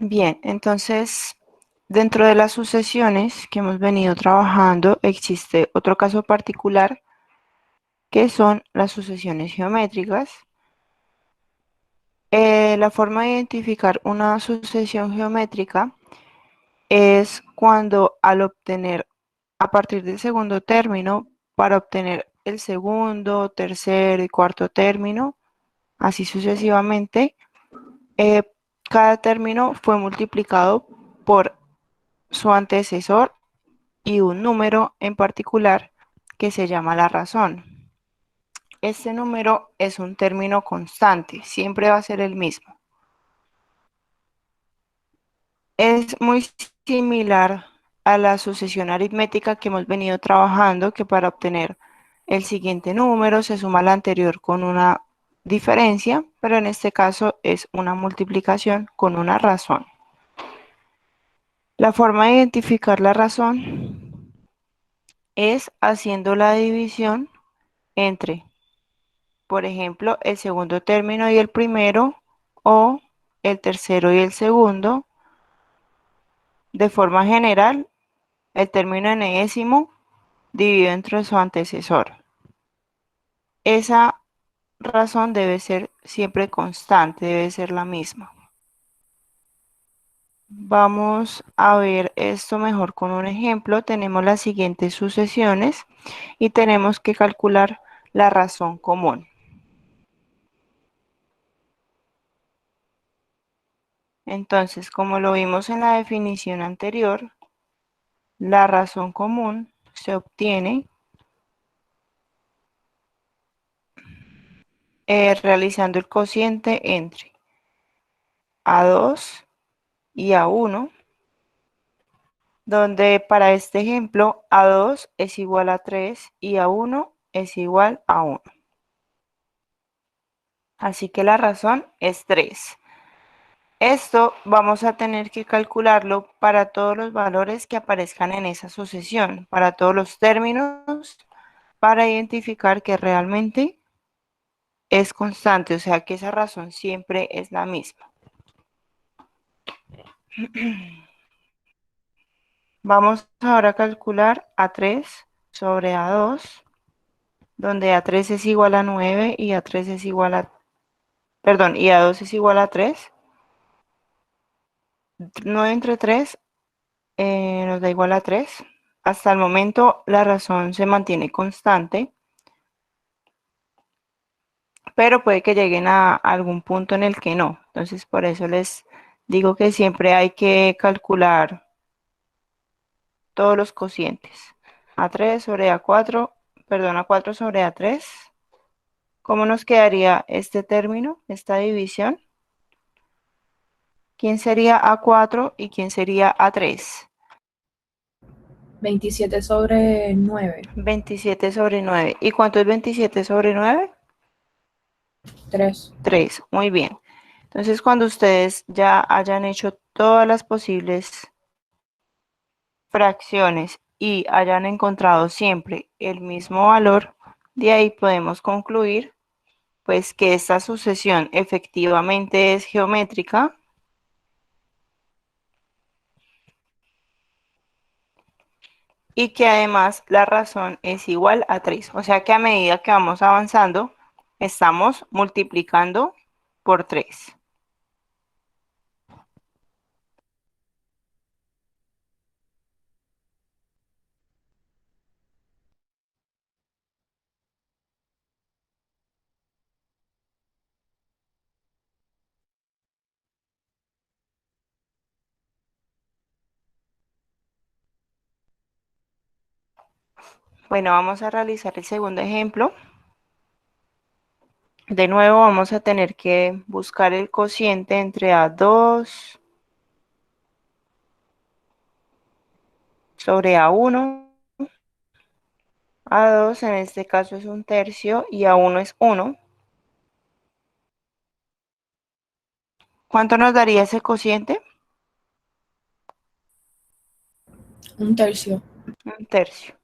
Bien, entonces, dentro de las sucesiones que hemos venido trabajando, existe otro caso particular que son las sucesiones geométricas. La forma de identificar una sucesión geométrica es cuando al obtener, a partir del segundo término, para obtener el segundo, tercer y cuarto término, así sucesivamente, eh, cada término fue multiplicado por su antecesor y un número en particular que se llama la razón. Este número es un término constante, siempre va a ser el mismo. Es muy similar a la sucesión aritmética que hemos venido trabajando, que para obtener el siguiente número se suma al anterior con una diferencia, pero en este caso es una multiplicación con una razón. La forma de identificar la razón es haciendo la división entre, por ejemplo, el segundo término y el primero, o el tercero y el segundo. De forma general, el término enésimo dividido entre su antecesor. Esa razón debe ser siempre constante, debe ser la misma. Vamos a ver esto mejor con un ejemplo. Tenemos las siguientes sucesiones y tenemos que calcular la razón común. Entonces, como lo vimos en la definición anterior, la razón común se obtiene realizando el cociente entre A2 y A1, donde para este ejemplo A2 es igual a 3 y A1 es igual a 1. Así que la razón es 3. Esto vamos a tener que calcularlo para todos los valores que aparezcan en esa sucesión, para todos los términos, para identificar que realmente es constante, o sea que esa razón siempre es la misma. Vamos ahora a calcular A3 sobre A2, donde A3 es igual a 9 y A3 es igual a, perdón, y A2 es igual a 3. 9 entre 3 nos da igual a 3. Hasta el momento la razón se mantiene constante, pero puede que lleguen a algún punto en el que no. Entonces por eso les digo que siempre hay que calcular todos los cocientes. A3 sobre A4, perdón, A4 sobre A3. ¿Cómo nos quedaría este término, esta división? ¿Quién sería A4 y quién sería A3? 27 sobre 9. 27 sobre 9. ¿Y cuánto es 27 sobre 9? 3. 3. Muy bien. Entonces, cuando ustedes ya hayan hecho todas las posibles fracciones y hayan encontrado siempre el mismo valor, de ahí podemos concluir pues que esta sucesión efectivamente es geométrica y que además la razón es igual a 3. O sea que a medida que vamos avanzando, estamos multiplicando por 3. Bueno, vamos a realizar el segundo ejemplo. De nuevo vamos a tener que buscar el cociente entre A2 sobre A1. A2 en este caso es un tercio y A1 es 1. ¿Cuánto nos daría ese cociente? Un tercio. Un tercio.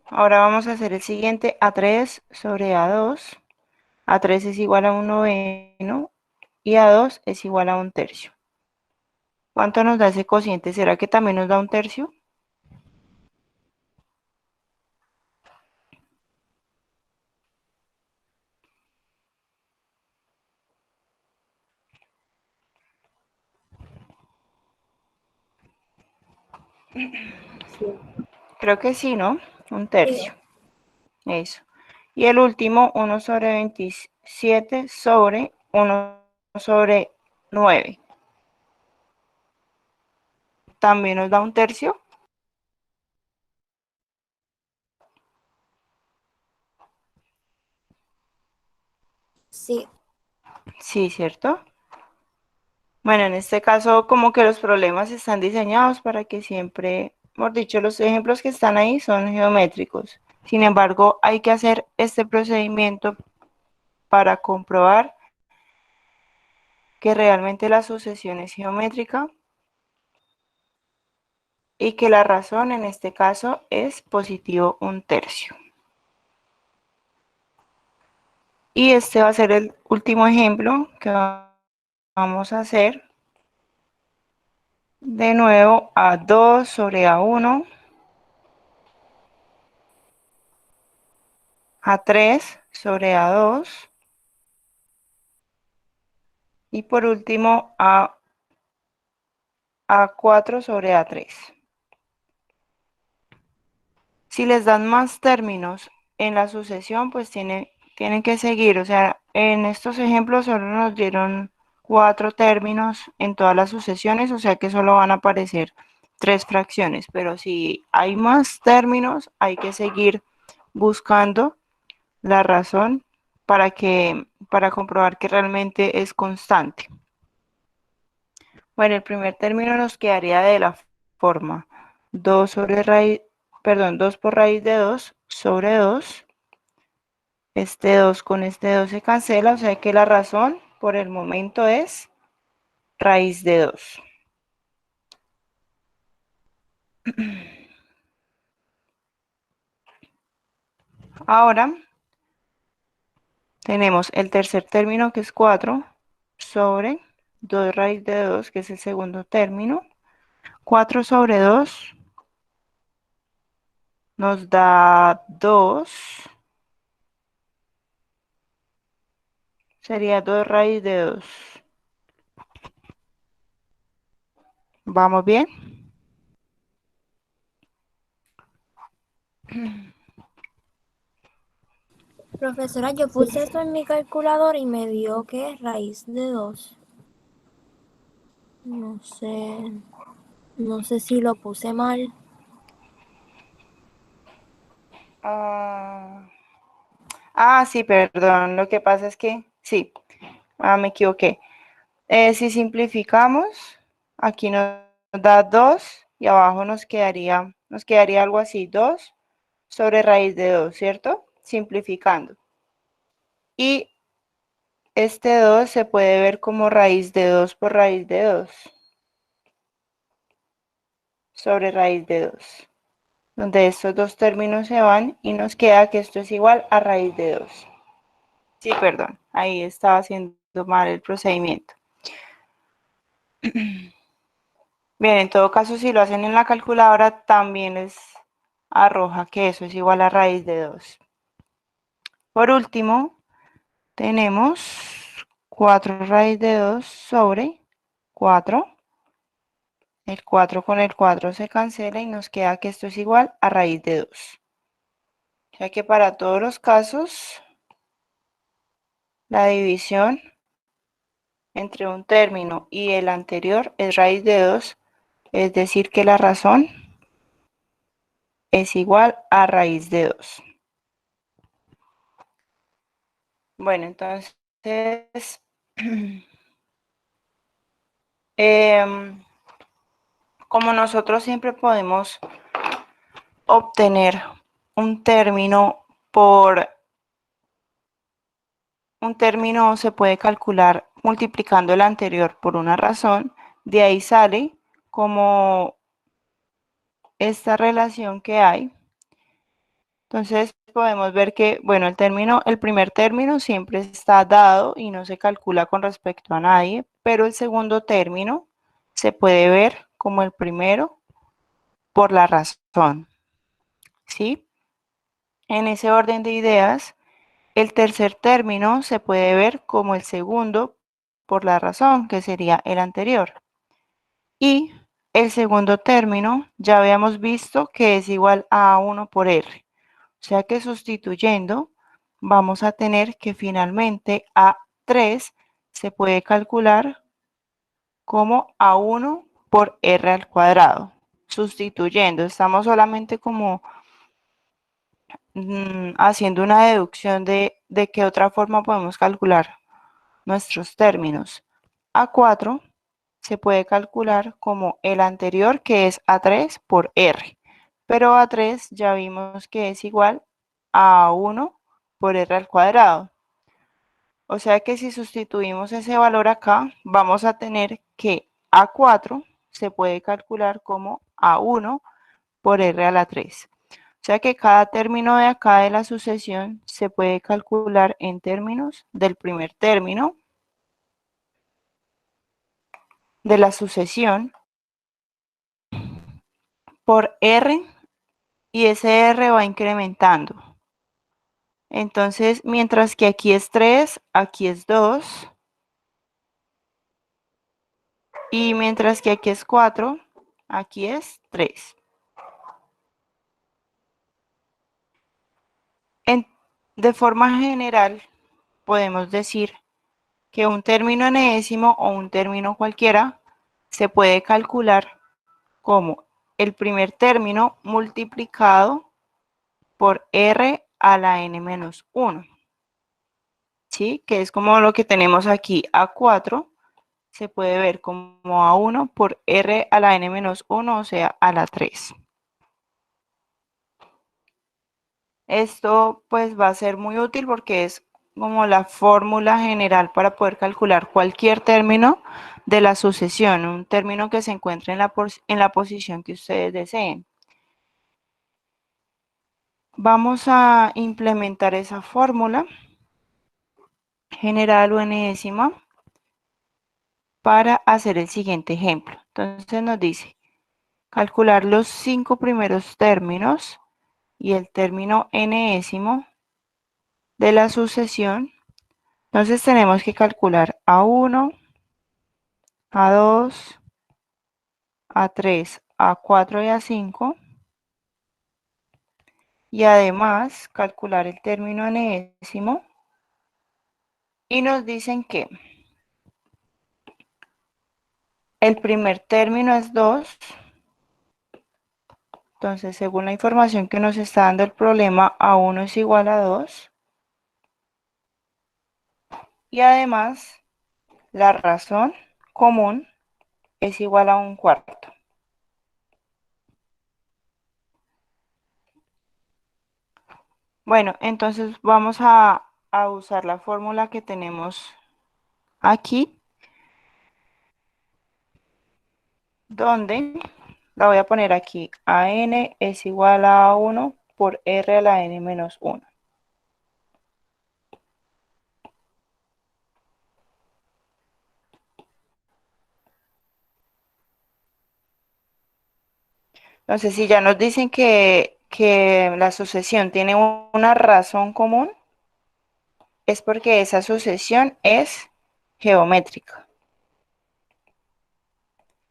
Ahora vamos a hacer el siguiente, A3 sobre A2. A3 es igual a un noveno y A2 es igual a un tercio. ¿Cuánto nos da ese cociente? ¿Será que también nos da un tercio? Sí. Creo que sí, ¿no? Un Sí. tercio. Eso. Y el último, 1 sobre 27 sobre 1 sobre 9. También nos da un tercio. Sí. Sí, ¿cierto? Bueno, en este caso como que los problemas están diseñados para que siempre, por dicho, los ejemplos que están ahí son geométricos. Sin embargo, hay que hacer este procedimiento para comprobar que realmente la sucesión es geométrica y que la razón en este caso es positivo un tercio. Y este va a ser el último ejemplo que vamos a hacer. De nuevo, A2 sobre A1, A3 sobre A2 y por último A4 sobre A3. Si les dan más términos en la sucesión, pues tienen que seguir. O sea, en estos ejemplos solo nos dieron 4 términos en todas las sucesiones, o sea que solo van a aparecer 3 fracciones. Pero si hay más términos, hay que seguir buscando la razón para comprobar que realmente es constante. Bueno, el primer término nos quedaría de la forma 2 sobre raíz, perdón, 2 por raíz de 2 sobre 2. Este 2 con este 2 se cancela, o sea que la razón por el momento es raíz de 2. Ahora tenemos el tercer término que es 4 sobre 2 raíz de 2, que es el segundo término. 4 sobre 2 nos da 2, sería 2 raíz de 2. ¿Vamos bien? Profesora, yo puse esto en mi calculador y me dio que es raíz de 2. No sé, no sé si lo puse mal. Ah, sí, perdón. Lo que pasa es que, sí, me equivoqué. Si simplificamos, aquí nos da 2 y abajo nos quedaría algo así, 2 sobre raíz de 2, ¿cierto? Simplificando. Y este 2 se puede ver como raíz de 2 por raíz de 2 sobre raíz de 2, donde estos dos términos se van y nos queda que esto es igual a raíz de 2. Sí, perdón, ahí estaba haciendo mal el procedimiento. Bien, en todo caso, si lo hacen en la calculadora, también les arroja que eso es igual a raíz de 2. Por último, tenemos 4 raíz de 2 sobre 4. El 4 con el 4 se cancela y nos queda que esto es igual a raíz de 2. O sea que para todos los casos, la división entre un término y el anterior es raíz de 2, es decir que la razón es igual a raíz de 2. Bueno, entonces, como nosotros siempre podemos obtener un término por un término se puede calcular multiplicando el anterior por una razón, de ahí sale como esta relación que hay Entonces podemos ver que, bueno, el primer término siempre está dado y no se calcula con respecto a nadie, pero el segundo término se puede ver como el primero por la razón, ¿sí? En ese orden de ideas, el tercer término se puede ver como el segundo por la razón, que sería el anterior. Y el segundo término ya habíamos visto que es igual a A1 por R. O sea que sustituyendo vamos a tener que finalmente A3 se puede calcular como A1 por R al cuadrado. Sustituyendo, estamos solamente como haciendo una deducción de qué otra forma podemos calcular nuestros términos. A4 se puede calcular como el anterior, que es A3 por R, pero A3 ya vimos que es igual a 1 por R al cuadrado. O sea que si sustituimos ese valor acá, vamos a tener que A4 se puede calcular como A1 por R a la 3. O sea que cada término de acá de la sucesión se puede calcular en términos del primer término de la sucesión por R, y ese R va incrementando. Entonces, mientras que aquí es 3, aquí es 2, y mientras que aquí es 4, aquí es 3. De forma general, podemos decir que un término enésimo o un término cualquiera se puede calcular como el primer término multiplicado por R a la n menos 1, ¿sí? Que es como lo que tenemos aquí, A4 se puede ver como A1 por R a la n menos 1, o sea, a la 3. Esto pues va a ser muy útil porque es como la fórmula general para poder calcular cualquier término de la sucesión, un término que se encuentre en la posición que ustedes deseen. Vamos a implementar esa fórmula general o enésima para hacer el siguiente ejemplo. Entonces nos dice calcular los 5 primeros términos y el término enésimo de la sucesión. Entonces tenemos que calcular A1, A2, A3, A4 y A5. Y además calcular el término enésimo. Y nos dicen que el primer término es 2. Entonces, según la información que nos está dando el problema, A1 es igual a 2. Y además, la razón común es igual a 1/4. Bueno, entonces vamos a usar la fórmula que tenemos aquí, donde la voy a poner aquí. AN es igual a 1 por R a la n menos 1. Entonces, si ya nos dicen que la sucesión tiene una razón común, es porque esa sucesión es geométrica.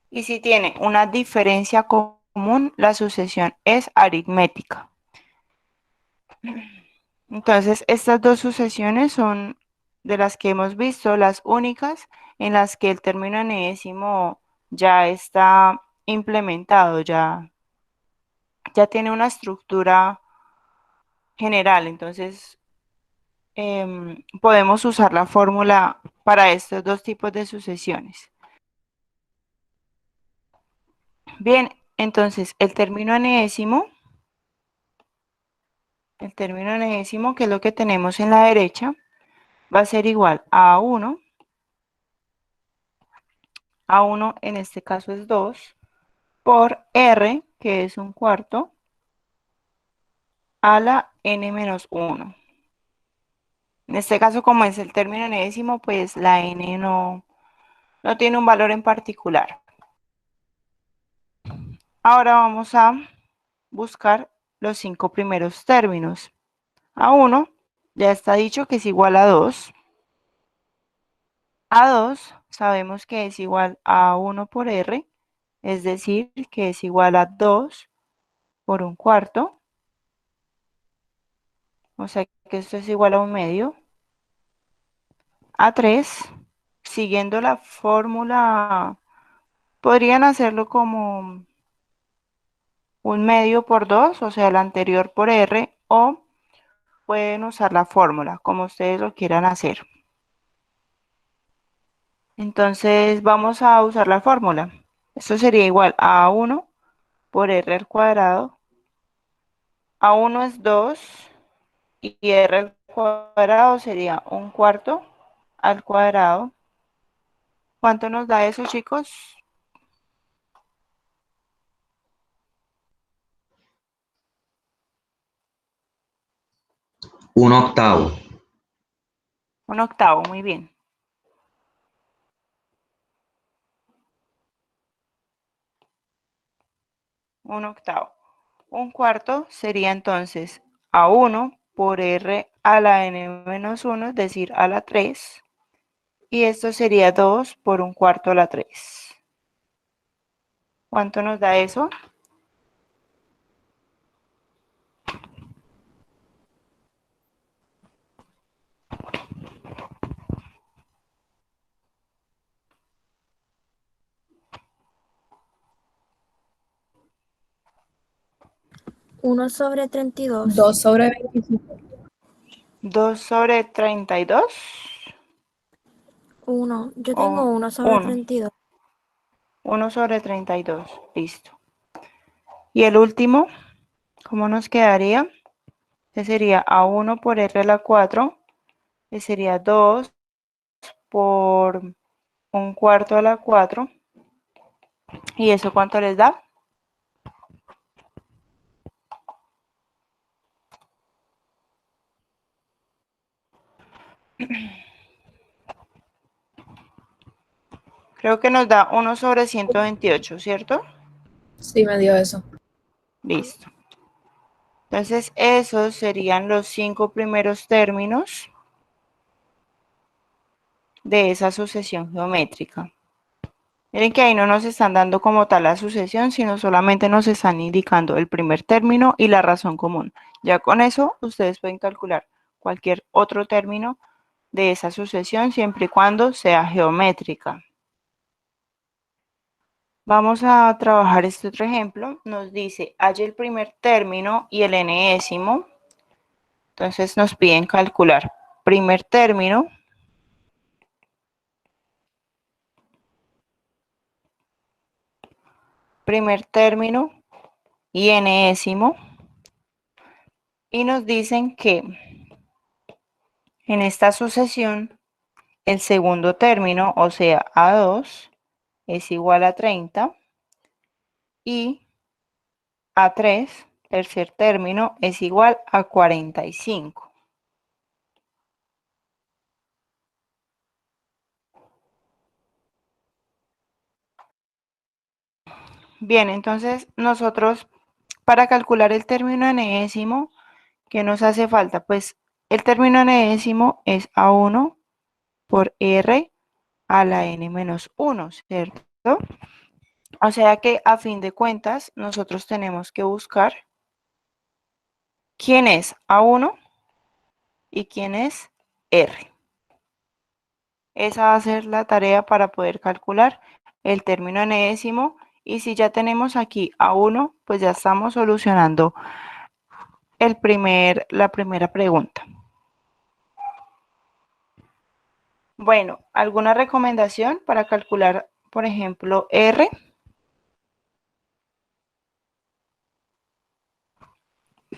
Y si tiene una diferencia común, la sucesión es aritmética. Entonces, estas dos sucesiones son de las que hemos visto las únicas en las que el término enésimo ya está implementado, ya tiene una estructura general. Entonces, podemos usar la fórmula para estos dos tipos de sucesiones. Bien, entonces el término enésimo, que es lo que tenemos en la derecha, va a ser igual a 1. A1 en este caso es 2, por R, que es 1/4, a la n menos 1. En este caso, como es el término enésimo, pues la n no tiene un valor en particular. Ahora vamos a buscar los 5 primeros términos. A1 ya está dicho que es igual a 2. A2 sabemos que es igual a 1 por R, es decir, que es igual a 2 por un cuarto. O sea que esto es igual a un medio. A3, siguiendo la fórmula, podrían hacerlo como un medio por 2, o sea, el anterior por R, o pueden usar la fórmula, como ustedes lo quieran hacer. Entonces vamos a usar la fórmula. Esto sería igual a 1 por R al cuadrado. A1 es 2 y R al cuadrado sería un cuarto al cuadrado. ¿Cuánto nos da eso, chicos? Un octavo. Un octavo, muy bien. Un octavo. Un cuarto sería entonces A1 por R a la n menos 1, es decir, a la 3. Y esto sería 2 por un cuarto a la 3. ¿Cuánto nos da eso? Uno sobre 32. 2 sobre 25. 2 sobre 32 1. Yo o tengo 1 sobre 1. 32. 1 sobre 32. Listo. Y el último, ¿cómo nos quedaría? Este sería A1 por R a la 4, que sería 2 por un cuarto a la 4. ¿Y eso cuánto les da? Creo que nos da 1 sobre 128, ¿cierto? Sí, me dio eso. Listo. Entonces, esos serían los 5 primeros términos de esa sucesión geométrica. Miren que ahí no nos están dando como tal la sucesión, sino solamente nos están indicando el primer término y la razón común. Ya con eso, ustedes pueden calcular cualquier otro término de esa sucesión, siempre y cuando sea geométrica. Vamos a trabajar este otro ejemplo. Nos dice, halla el primer término y el enésimo. Entonces nos piden calcular primer término y enésimo. Y nos dicen que en esta sucesión el segundo término, o sea, A2, es igual a 30 y A3, tercer término, es igual a 45. Bien, entonces nosotros para calcular el término enésimo, ¿qué nos hace falta? Pues el término enésimo es A1 por R a la n menos 1, ¿cierto? O sea que a fin de cuentas nosotros tenemos que buscar quién es A1 y quién es R. Esa va a ser la tarea para poder calcular el término enésimo. Y si ya tenemos aquí A1, pues ya estamos solucionando la primera pregunta. Bueno, ¿alguna recomendación para calcular, por ejemplo, R?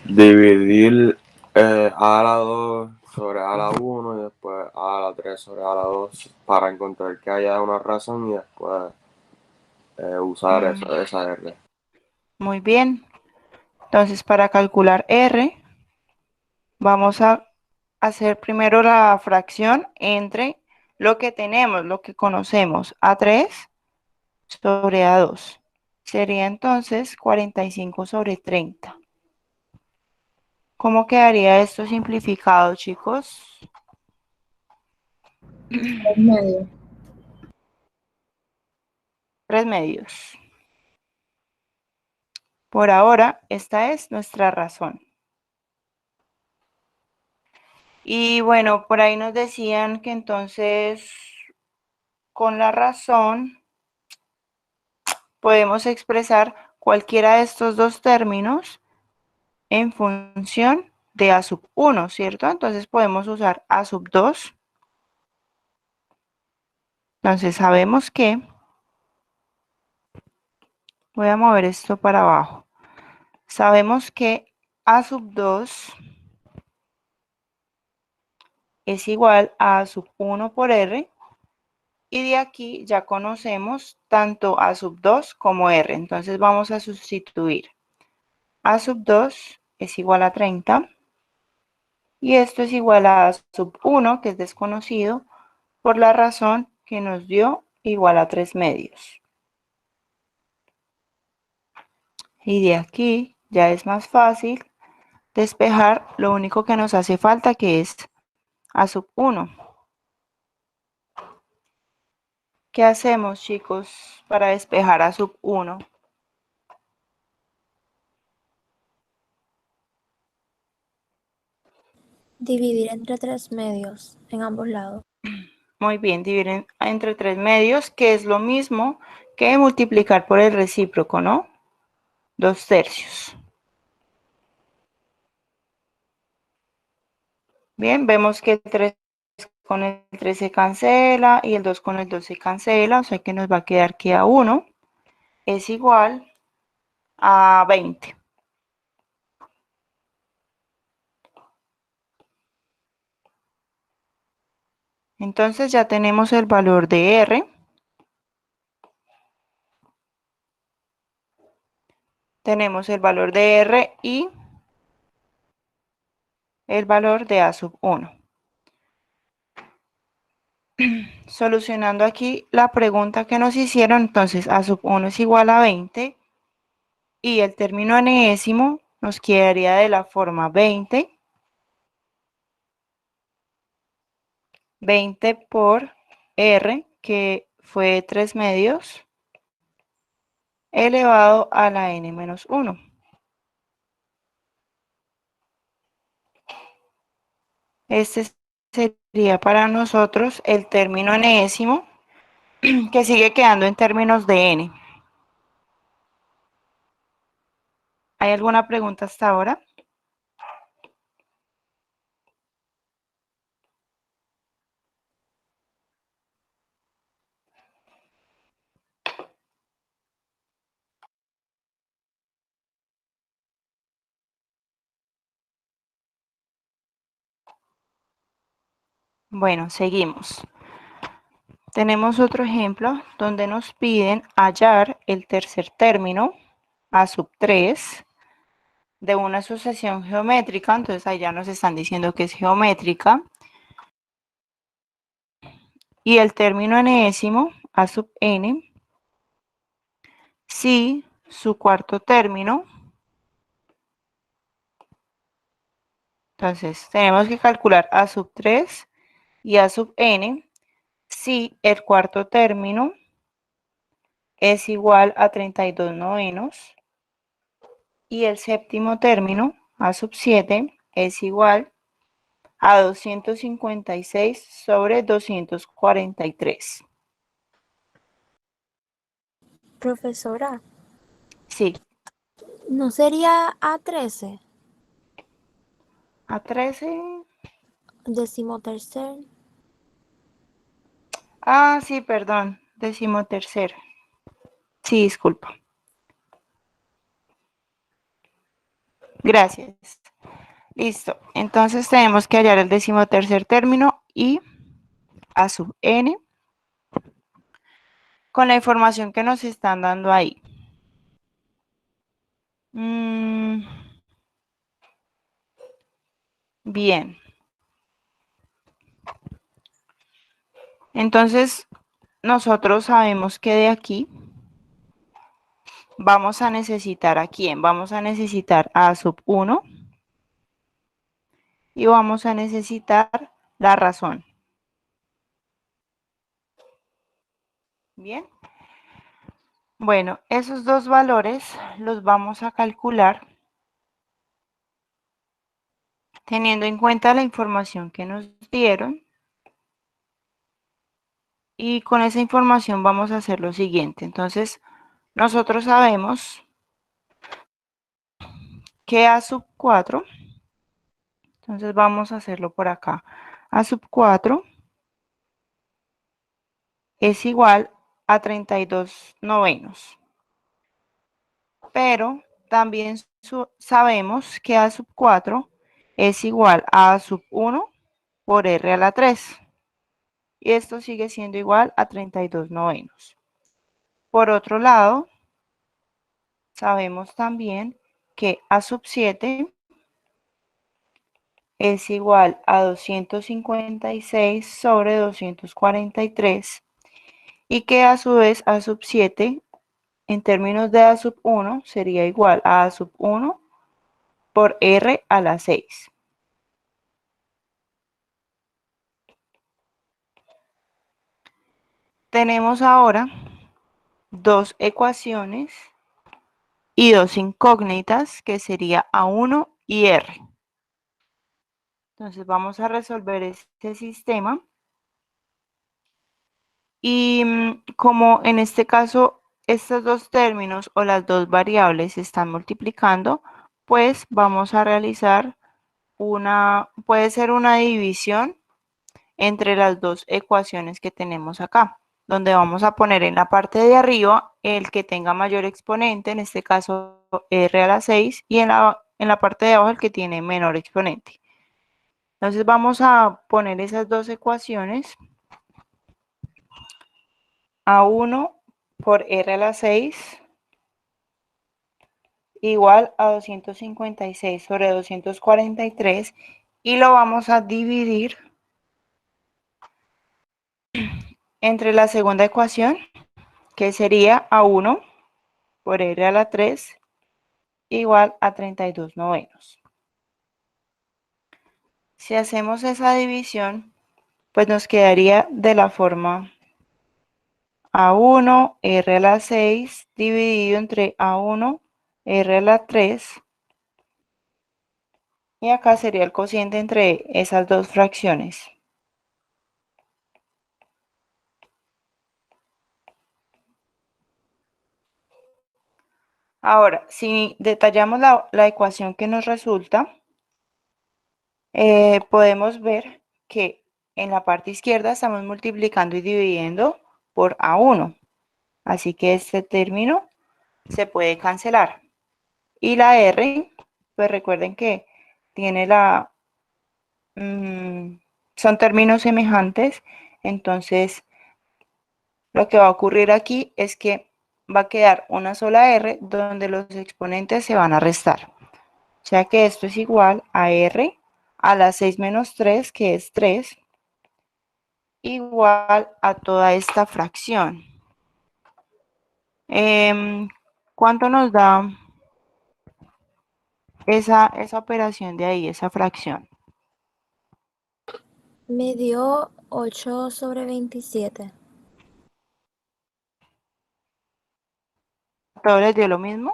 Dividir a la 2 sobre a la 1 y después a la 3 sobre a la 2 para encontrar que haya una razón y después usar esa R. Muy bien. Entonces, para calcular R, Vamos a hacer primero la fracción entre lo que tenemos, lo que conocemos, A3 sobre A2. Sería entonces 45 sobre 30. ¿Cómo quedaría esto simplificado, chicos? 3 medios. 3 medios. Por ahora, esta es nuestra razón. Y bueno, por ahí nos decían que entonces con la razón podemos expresar cualquiera de estos dos términos en función de A sub 1, ¿cierto? Entonces podemos usar A sub 2. Entonces sabemos que, voy a mover esto para abajo, sabemos que A sub 2 es igual a A sub 1 por R, y de aquí ya conocemos tanto A sub 2 como R. Entonces vamos a sustituir. A sub 2 es igual a 30 y esto es igual a A sub 1, que es desconocido, por la razón que nos dio igual a 3 medios. Y de aquí ya es más fácil despejar lo único que nos hace falta, que es A sub 1. ¿Qué hacemos, chicos, para despejar A sub 1? Dividir entre 3 medios en ambos lados. Muy bien, dividir entre 3 medios, que es lo mismo que multiplicar por el recíproco, ¿no? 2/3. Bien, vemos que el 3 con el 3 se cancela y el 2 con el 2 se cancela, o sea que nos va a quedar que A1 es igual a 20. Entonces ya tenemos el valor de R. Tenemos el valor de R y el valor de A sub 1. Solucionando aquí la pregunta que nos hicieron, entonces A sub 1 es igual a 20 y el término enésimo nos quedaría de la forma 20 por R, que fue 3 medios, elevado a la n menos 1. Este sería para nosotros el término enésimo, que sigue quedando en términos de n. ¿Hay alguna pregunta hasta ahora? Bueno, seguimos. Tenemos otro ejemplo donde nos piden hallar el tercer término, A sub 3, de una sucesión geométrica. Entonces ahí ya nos están diciendo que es geométrica. Y el término enésimo, A sub n, si su cuarto término. Entonces tenemos que calcular A sub 3 y A sub n si el cuarto término es igual a 32 novenos y el séptimo término, A sub 7, es igual a 256 sobre 243. Profesora, Sí, ¿no sería A13? a 13. Decimotercer. Ah, sí, perdón, decimotercero. Sí, disculpa. Gracias. Listo. Entonces tenemos que hallar el decimotercer término y A sub n con la información que nos están dando ahí. Bien. Entonces, nosotros sabemos que de aquí vamos a necesitar ¿a quién? Vamos a necesitar a sub 1 y vamos a necesitar la razón. Bien. Bueno, esos dos valores los vamos a calcular teniendo en cuenta la información que nos dieron. Y con esa información vamos a hacer lo siguiente. Entonces, nosotros sabemos que a sub 4, entonces vamos a hacerlo por acá. A sub 4 es igual a 32 novenos. Pero también sabemos que a sub 4 es igual a sub 1 por r a la 3. Y esto sigue siendo igual a 32 novenos. Por otro lado, sabemos también que a sub 7 es igual a 256 sobre 243 y que a su vez a sub 7 en términos de a sub 1 sería igual a sub 1 por r a la 6. Tenemos ahora dos ecuaciones y dos incógnitas que sería A1 y R. Entonces vamos a resolver este sistema y como en este caso estos dos términos o las dos variables se están multiplicando, pues vamos a realizar puede ser una división entre las dos ecuaciones que tenemos acá, donde vamos a poner en la parte de arriba el que tenga mayor exponente, en este caso r a la 6, y en la parte de abajo el que tiene menor exponente. Entonces vamos a poner esas dos ecuaciones. A1 por r a la 6 igual a 256 sobre 243 y lo vamos a dividir entre la segunda ecuación, que sería A1 por r a la 3 igual a 32 novenos. Si hacemos esa división, pues nos quedaría de la forma A1 r a la 6 dividido entre A1 r a la 3 y acá sería el cociente entre esas dos fracciones. Ahora, si detallamos la ecuación que nos resulta, podemos ver que en la parte izquierda estamos multiplicando y dividiendo por A1. Así que este término se puede cancelar. Y la R, pues recuerden que tiene son términos semejantes. Entonces, lo que va a ocurrir aquí es que va a quedar una sola R donde los exponentes se van a restar. O sea que esto es igual a R a la 6 menos 3, que es 3, igual a toda esta fracción. ¿Cuánto nos da esa operación de ahí, esa fracción? Me dio 8 sobre 27. ¿A todos les dio lo mismo?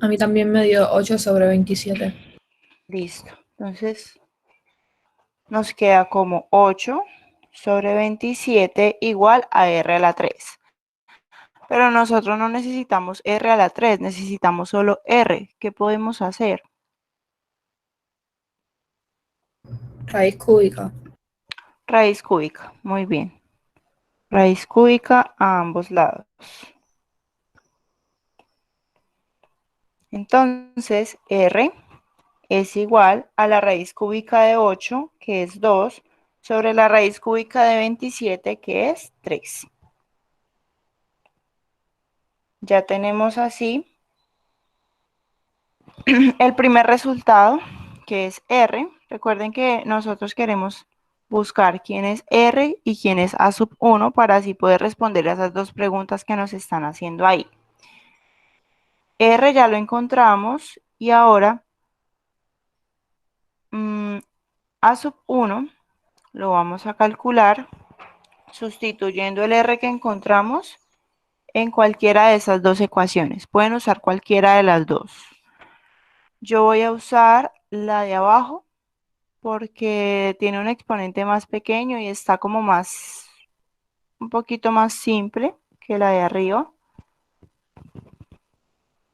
A mí también me dio 8 sobre 27. Listo. Entonces, nos queda como 8 sobre 27 igual a R a la 3. Pero nosotros no necesitamos R a la 3, necesitamos solo R. ¿Qué podemos hacer? Raíz cúbica. Raíz cúbica. Muy bien. Raíz cúbica a ambos lados. Entonces, R es igual a la raíz cúbica de 8, que es 2, sobre la raíz cúbica de 27, que es 3. Ya tenemos así el primer resultado, que es R. Recuerden que nosotros queremos buscar quién es R y quién es A sub 1 para así poder responder a esas dos preguntas que nos están haciendo ahí. R ya lo encontramos y ahora A sub 1 lo vamos a calcular sustituyendo el R que encontramos en cualquiera de esas dos ecuaciones. Pueden usar cualquiera de las dos. Yo voy a usar la de abajo porque tiene un exponente más pequeño y está como más, un poquito más simple que la de arriba.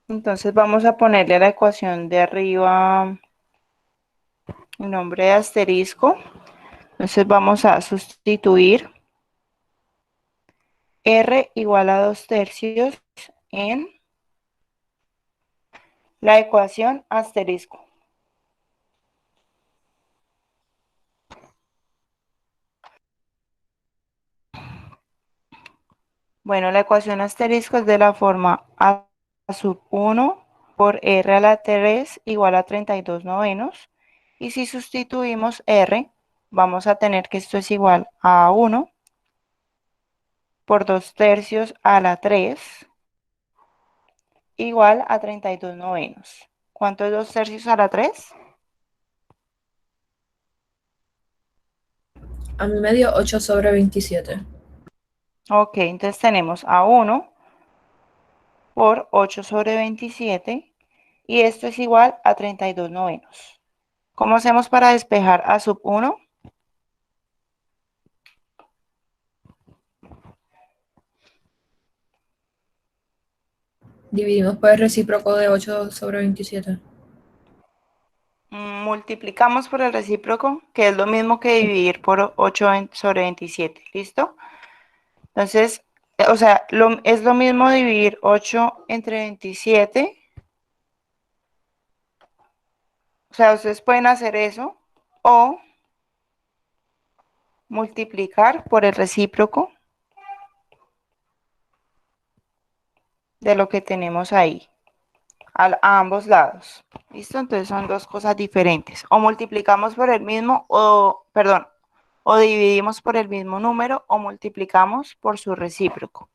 Entonces vamos a ponerle a la ecuación de arriba el nombre de asterisco. Entonces vamos a sustituir R igual a 2/3 en la ecuación asterisco. Bueno, la ecuación asterisco es de la forma A sub 1 por R a la 3 igual a 32 novenos. Y si sustituimos R, vamos a tener que esto es igual a 1 por 2/3 a la 3 igual a 32 novenos. ¿Cuánto es 2/3 a la 3? A mí me dio 8 sobre 27. Ok, entonces tenemos a 1 por 8 sobre 27 y esto es igual a 32 novenos. ¿Cómo hacemos para despejar a sub 1? Dividimos por el recíproco de 8 sobre 27. Multiplicamos por el recíproco, que es lo mismo que dividir por 8 sobre 27. ¿Listo? Entonces, o sea, es lo mismo dividir 8 entre 27. O sea, ustedes pueden hacer eso o multiplicar por el recíproco de lo que tenemos ahí, a ambos lados. ¿Listo? Entonces son dos cosas diferentes. O multiplicamos por el mismo, o, perdón, o dividimos por el mismo número o multiplicamos por su recíproco.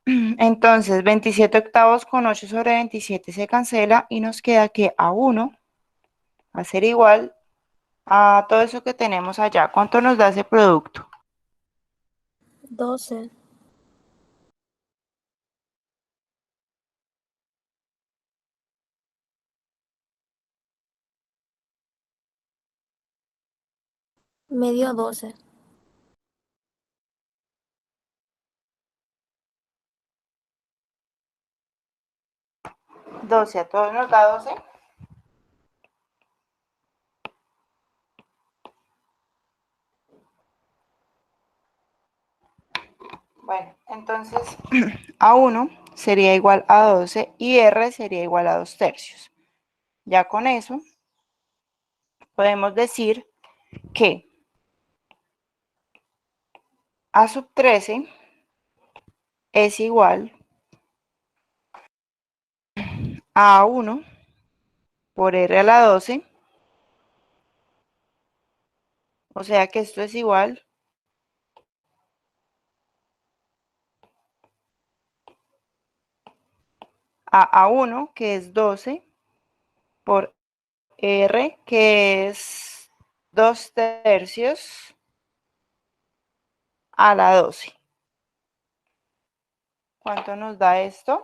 Entonces, 27 octavos con 8 sobre 27 se cancela y nos queda que A1 va a ser igual a todo eso que tenemos allá. ¿Cuánto nos da ese producto? 12. Me dio 12. 12, a todos nos da 12. Bueno, entonces A1 sería igual a 12 y R sería igual a 2/3. Ya con eso podemos decir que A sub 13 es igual a A1 por R a la 12. O sea que esto es igual a A1, que es 12, por R, que es 2/3 a la 12. ¿Cuánto nos da esto?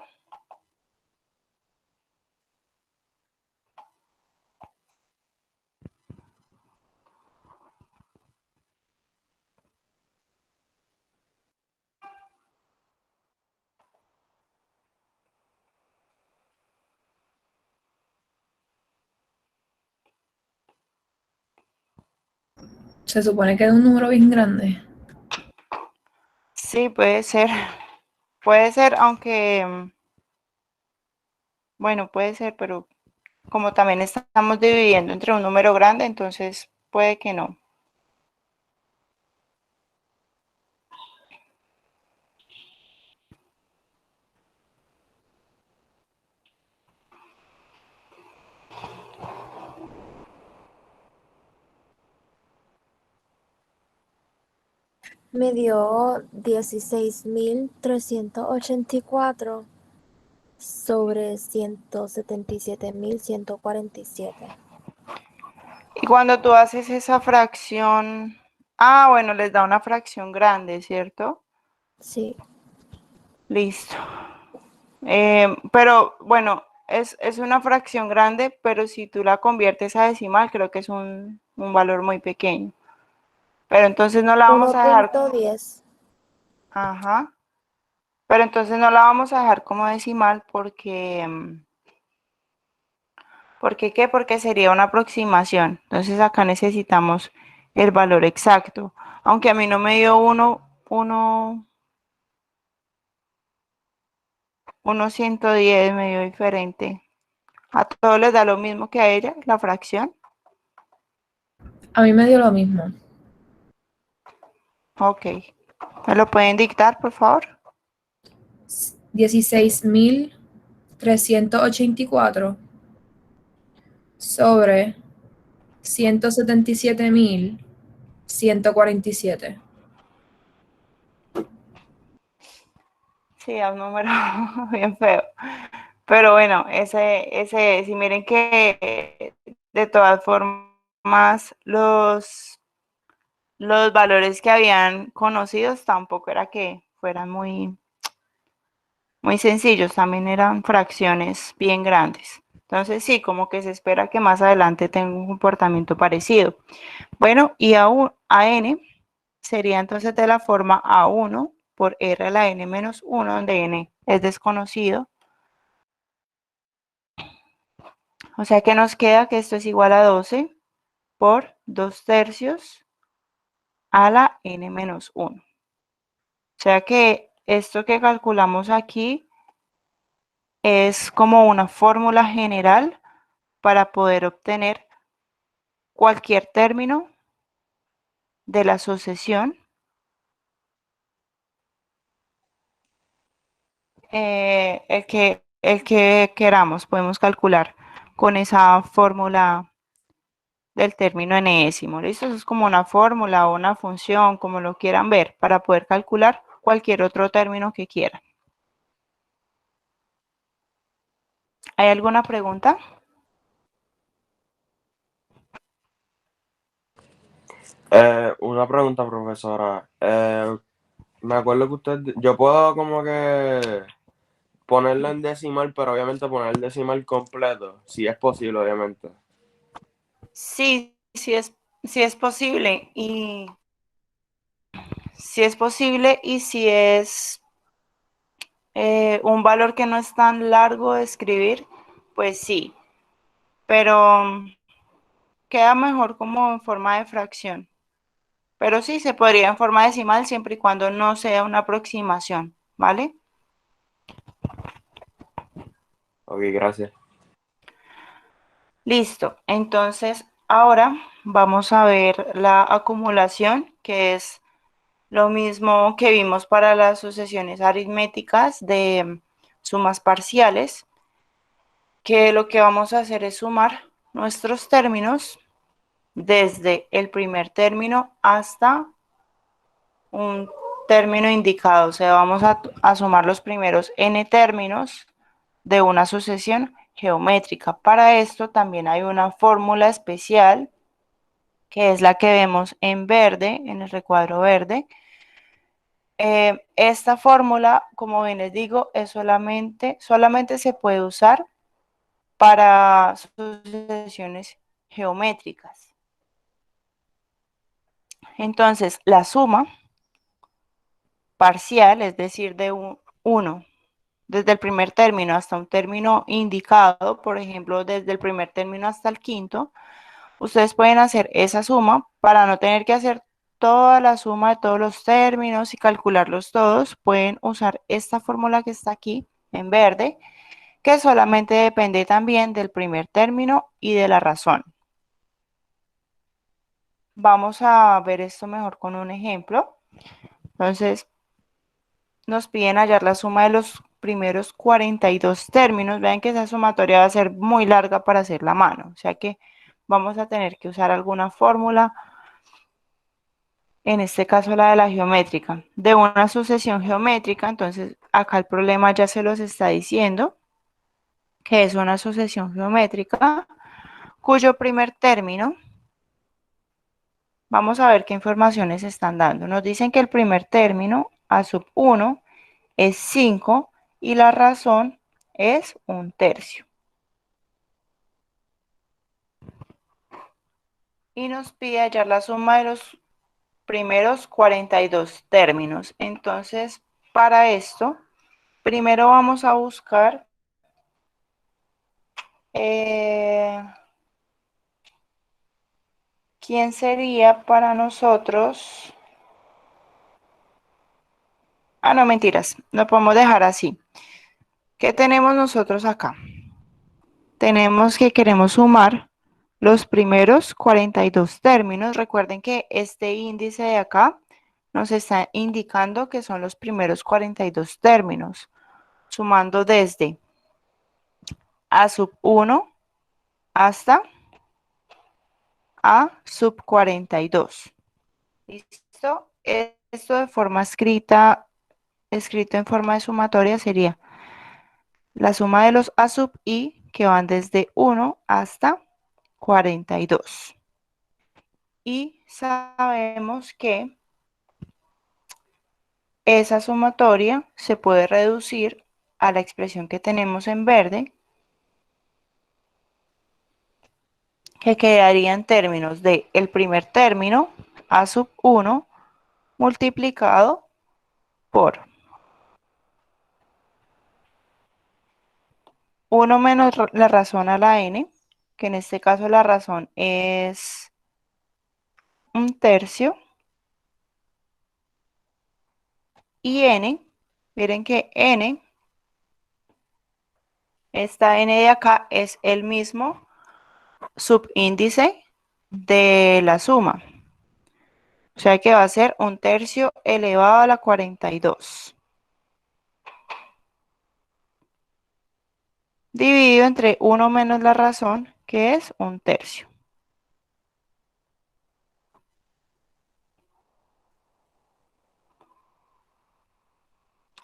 Se supone que es un número bien grande. Sí, puede ser. Puede ser, aunque, bueno, puede ser, pero como también estamos dividiendo entre un número grande, entonces puede que no. Me dio 16.384 sobre 177.147. Y cuando tú haces esa fracción, ah, bueno, les da una fracción grande, ¿cierto? Sí. Listo. Pero bueno, es una fracción grande, pero si tú la conviertes a decimal, creo que es un valor muy pequeño. Pero entonces no la vamos a dejar, 1.10. ajá, pero entonces no la vamos a dejar como decimal porque, ¿por qué? Porque sería una aproximación. Entonces acá necesitamos el valor exacto. Aunque a mí no me dio 110, me dio diferente. ¿A todos les da lo mismo que a ella, la fracción? A mí me dio lo mismo. Ok. ¿Me lo pueden dictar, por favor? 16.384 sobre 177.147. Sí, es un número bien feo. Pero bueno, ese, si miren que de todas formas los valores que habían conocidos tampoco era que fueran muy sencillos, también eran fracciones bien grandes. Entonces sí, como que se espera que más adelante tenga un comportamiento parecido. Bueno, y a n sería entonces de la forma a1 por r a la n menos 1, donde n es desconocido. O sea que nos queda que esto es igual a 12 por 2 tercios a la n menos 1. O sea que esto que calculamos aquí es como una fórmula general para poder obtener cualquier término de la sucesión, el que queramos, podemos calcular con esa fórmula del término enésimo. ¿Listo? Eso es como una fórmula o una función, como lo quieran ver, para poder calcular cualquier otro término que quieran. ¿Hay alguna pregunta? Una pregunta, profesora. Me acuerdo que yo puedo como que ponerlo en decimal, pero obviamente poner el decimal completo, si es posible, obviamente. Sí, sí es posible y si es posible y si es un valor que no es tan largo de escribir, pues sí, pero queda mejor como en forma de fracción. Pero sí, se podría en forma decimal siempre y cuando no sea una aproximación, ¿vale? Ok, gracias. Listo, entonces ahora vamos a ver la acumulación, que es lo mismo que vimos para las sucesiones aritméticas de sumas parciales, que lo que vamos a hacer es sumar nuestros términos desde el primer término hasta un término indicado, o sea, vamos a sumar los primeros n términos de una sucesión geométrica. Para esto también hay una fórmula especial, que es la que vemos en verde, en el recuadro verde. Esta fórmula, como bien les digo, es solamente se puede usar para sucesiones geométricas. Entonces, la suma parcial, es decir, de 1 desde el primer término hasta un término indicado, por ejemplo, desde el primer término hasta el quinto, ustedes pueden hacer esa suma para no tener que hacer toda la suma de todos los términos y calcularlos todos. Pueden usar esta fórmula que está aquí en verde, que solamente depende también del primer término y de la razón. Vamos a ver esto mejor con un ejemplo. Entonces, nos piden hallar la suma de los primeros 42 términos. Vean que esa sumatoria va a ser muy larga para hacer la mano, o sea que vamos a tener que usar alguna fórmula en este caso la de la geométrica, de una sucesión geométrica. Entonces acá el problema ya se los está diciendo, que es una sucesión geométrica cuyo primer término, vamos a ver qué informaciones están dando. Nos dicen que el primer término, a sub 1, es 5 y la razón es 1/3. Y nos pide hallar la suma de los primeros 42 términos. Entonces, para esto, primero vamos a buscar quién sería para nosotros. Ah, no, mentiras, lo podemos dejar así. ¿Qué tenemos nosotros acá? Tenemos que queremos sumar los primeros 42 términos. Recuerden que este índice de acá nos está indicando que son los primeros 42 términos, sumando desde a sub 1 hasta a sub 42. ¿Listo? Esto de forma escrito en forma de sumatoria sería la suma de los a sub i que van desde 1 hasta 42. Y sabemos que esa sumatoria se puede reducir a la expresión que tenemos en verde, que quedaría en términos de el primer término, a sub 1, multiplicado por 1 menos la razón a la n, que en este caso la razón es 1/3, y n, miren que n, esta n de acá es el mismo subíndice de la suma. O sea que va a ser 1/3 elevado a la 42. Dividido entre 1 menos la razón, que es 1/3.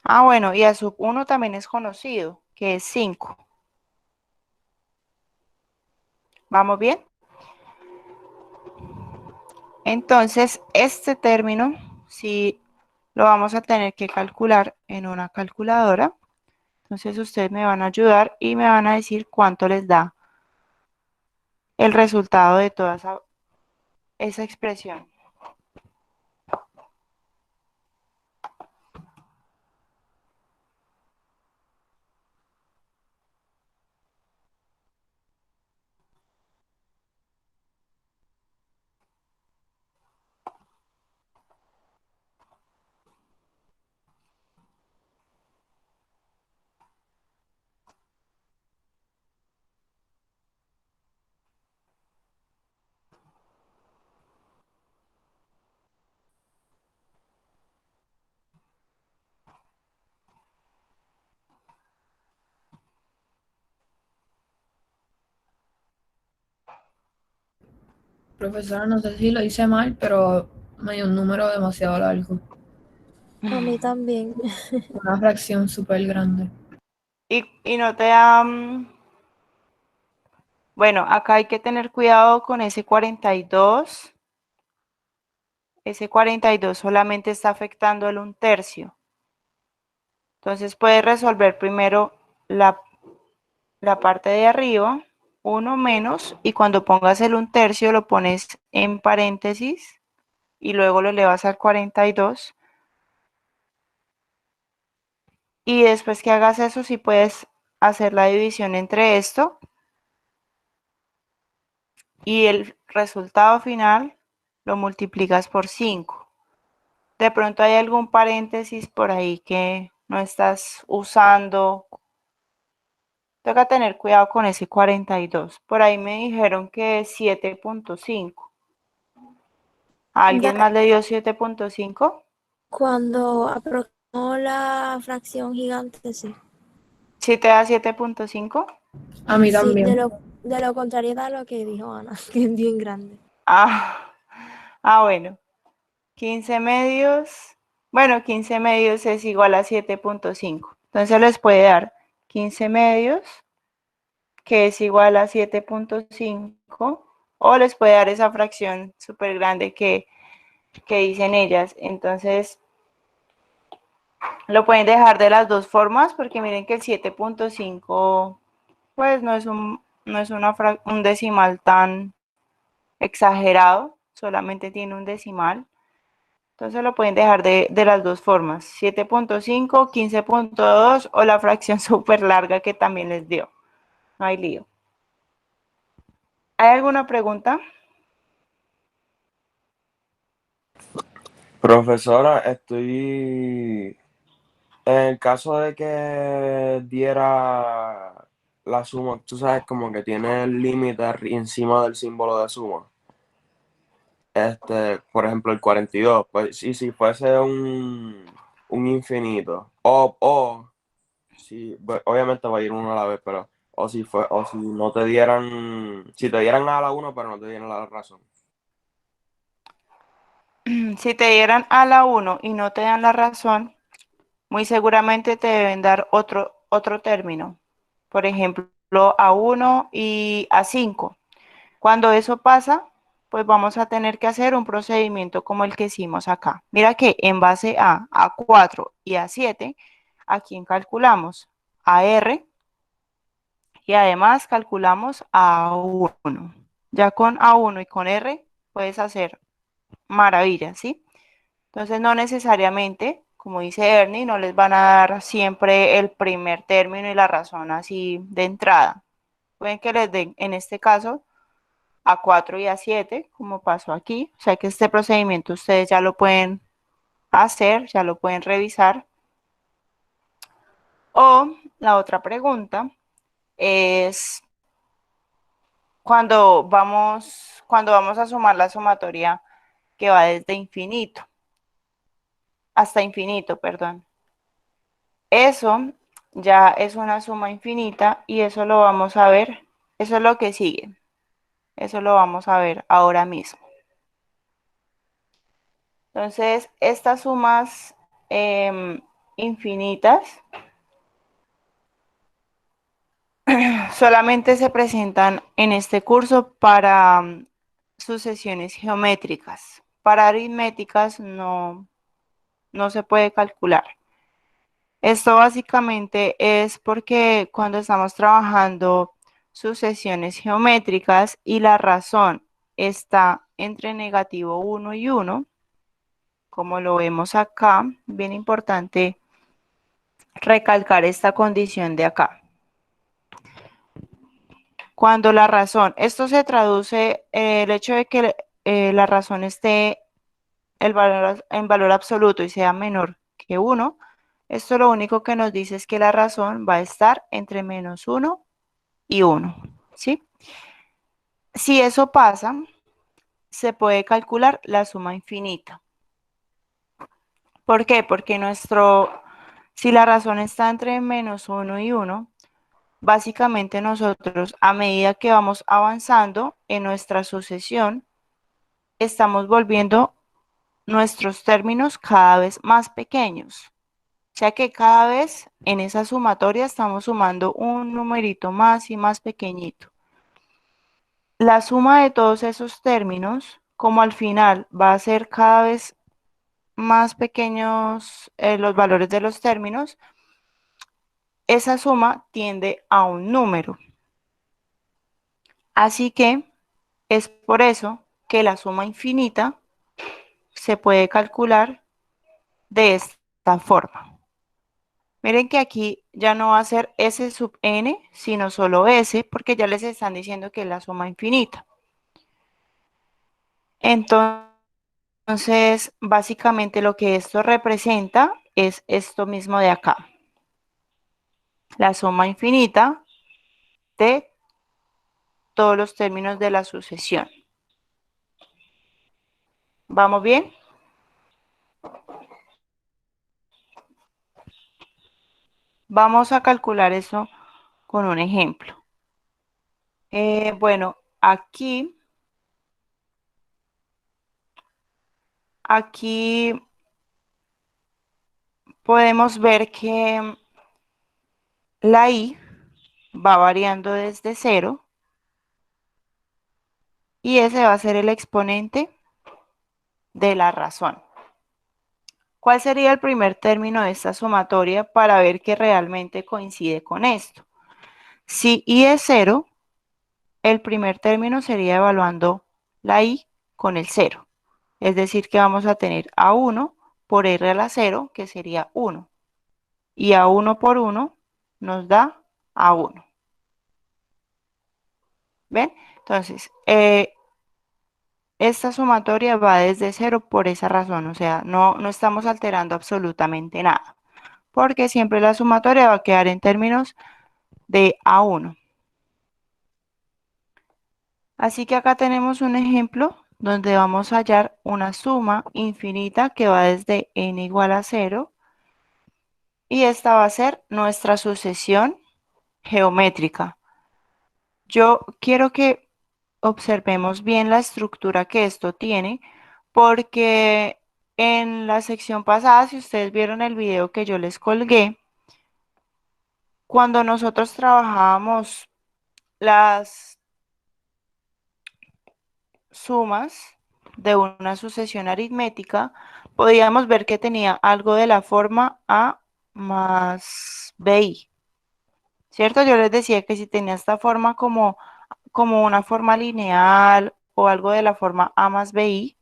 Ah, bueno, y a sub 1 también es conocido, que es 5. ¿Vamos bien? Entonces, este término, sí lo vamos a tener que calcular en una calculadora. Entonces, ustedes me van a ayudar y me van a decir cuánto les da el resultado de toda esa expresión. Profesora, no sé si lo hice mal, pero me dio un número demasiado largo. A mí también. Una fracción súper grande. Y no te da... Bueno, acá hay que tener cuidado con ese 42. Ese 42 solamente está afectando el 1/3. Entonces puedes resolver primero la parte de arriba, 1 menos, y cuando pongas el 1/3 lo pones en paréntesis y luego lo elevas al 42. Y después que hagas eso, sí puedes hacer la división entre esto y el resultado final lo multiplicas por 5. De pronto hay algún paréntesis por ahí que no estás usando. Toca tener cuidado con ese 42. Por ahí me dijeron que es 7.5. ¿A alguien más le dio 7.5? Cuando aproximó la fracción gigante, sí. ¿Sí te da 7.5? A mí Sí, también. de lo contrario a lo que dijo Ana, que es bien grande. Ah, bueno. 15 medios, bueno, 15 medios es igual a 7.5. Entonces les puede dar 15 medios, que es igual a 7.5, o les puede dar esa fracción súper grande que dicen ellas. Entonces, lo pueden dejar de las dos formas, porque miren que el 7.5, pues no es un decimal tan exagerado, solamente tiene un decimal. Entonces lo pueden dejar de las dos formas, 7.5, 15.2 o la fracción súper larga que también les dio. No hay lío. ¿Hay alguna pregunta? Profesora, estoy en el caso de que diera la suma, tú sabes, como que tiene el límite encima del símbolo de suma. Por ejemplo, el 42, pues y si fuese un infinito, o si, obviamente va a ir uno a la vez, pero, o si no te dieran, si te dieran a la 1, pero no te dieran la razón. Si te dieran a la 1 y no te dan la razón, muy seguramente te deben dar otro término. Por ejemplo, a 1 y a 5. Cuando eso pasa, pues vamos a tener que hacer un procedimiento como el que hicimos acá. Mira que en base a 4 y a 7, ¿a quién calculamos? A R, y además calculamos a 1. Ya con A1 y con R puedes hacer maravillas, ¿sí? Entonces no necesariamente, como dice Ernie, no les van a dar siempre el primer término y la razón así de entrada. Pueden que les den, en este caso, a 4 y a 7, como pasó aquí. O sea que este procedimiento ustedes ya lo pueden hacer, ya lo pueden revisar. O la otra pregunta es cuando vamos a sumar la sumatoria que va desde infinito, hasta infinito, perdón. Eso ya es una suma infinita y eso lo vamos a ver, eso es lo que sigue, eso lo vamos a ver ahora mismo. Entonces, estas sumas infinitas solamente se presentan en este curso para sucesiones geométricas. Para aritméticas no se puede calcular. Esto básicamente es porque cuando estamos trabajando sucesiones geométricas y la razón está entre negativo 1 y 1, como lo vemos acá, bien importante recalcar esta condición de acá. Cuando la razón, esto se traduce, el hecho de que la razón esté en valor absoluto y sea menor que 1, esto lo único que nos dice es que la razón va a estar entre menos 1 y 1, ¿sí? Si eso pasa, se puede calcular la suma infinita. ¿Por qué? Porque si la razón está entre menos 1 y 1, básicamente nosotros, a medida que vamos avanzando en nuestra sucesión, estamos volviendo nuestros términos cada vez más pequeños. O sea que cada vez en esa sumatoria estamos sumando un numerito más y más pequeñito. La suma de todos esos términos, como al final va a ser cada vez más pequeños los valores de los términos, esa suma tiende a un número. Así que es por eso que la suma infinita se puede calcular de esta forma. Miren que aquí ya no va a ser S sub n, sino solo S, porque ya les están diciendo que es la suma infinita. Entonces, básicamente lo que esto representa es esto mismo de acá. La suma infinita de todos los términos de la sucesión. ¿Vamos bien? Vamos a calcular eso con un ejemplo. Bueno, aquí Aquí podemos ver que la i va variando desde 0 y ese va a ser el exponente de la razón. ¿Cuál sería el primer término de esta sumatoria para ver que realmente coincide con esto? Si i es 0, el primer término sería evaluando la i con el 0. Es decir, que vamos a tener a1 por r a la 0, que sería 1. Y a1 por 1 nos da a1. ¿Ven? Entonces, esta sumatoria va desde 0 por esa razón. O sea, no estamos alterando absolutamente nada. Porque siempre la sumatoria va a quedar en términos de a1. Así que acá tenemos un ejemplo donde vamos a hallar una suma infinita que va desde n igual a 0 y esta va a ser nuestra sucesión geométrica. Yo quiero que observemos bien la estructura que esto tiene porque en la sección pasada, si ustedes vieron el video que yo les colgué, cuando nosotros trabajábamos las sumas de una sucesión aritmética, podíamos ver que tenía algo de la forma A más BI, ¿cierto? Yo les decía que si tenía esta forma como una forma lineal o algo de la forma A más BI,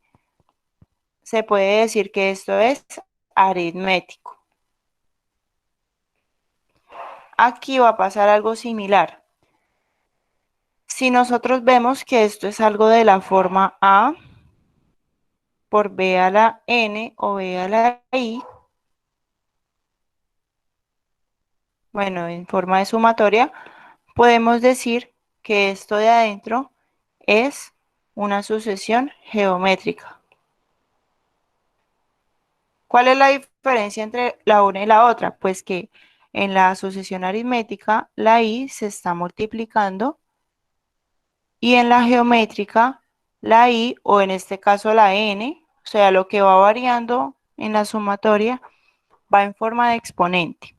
se puede decir que esto es aritmético. Aquí va a pasar algo similar. Si nosotros vemos que esto es algo de la forma A por B a la N o B a la I, bueno, en forma de sumatoria, podemos decir que esto de adentro es una sucesión geométrica. ¿Cuál es la diferencia entre la una y la otra? Pues que en la sucesión aritmética la i se está multiplicando y en la geométrica la i, o en este caso la n, o sea, lo que va variando en la sumatoria, va en forma de exponente.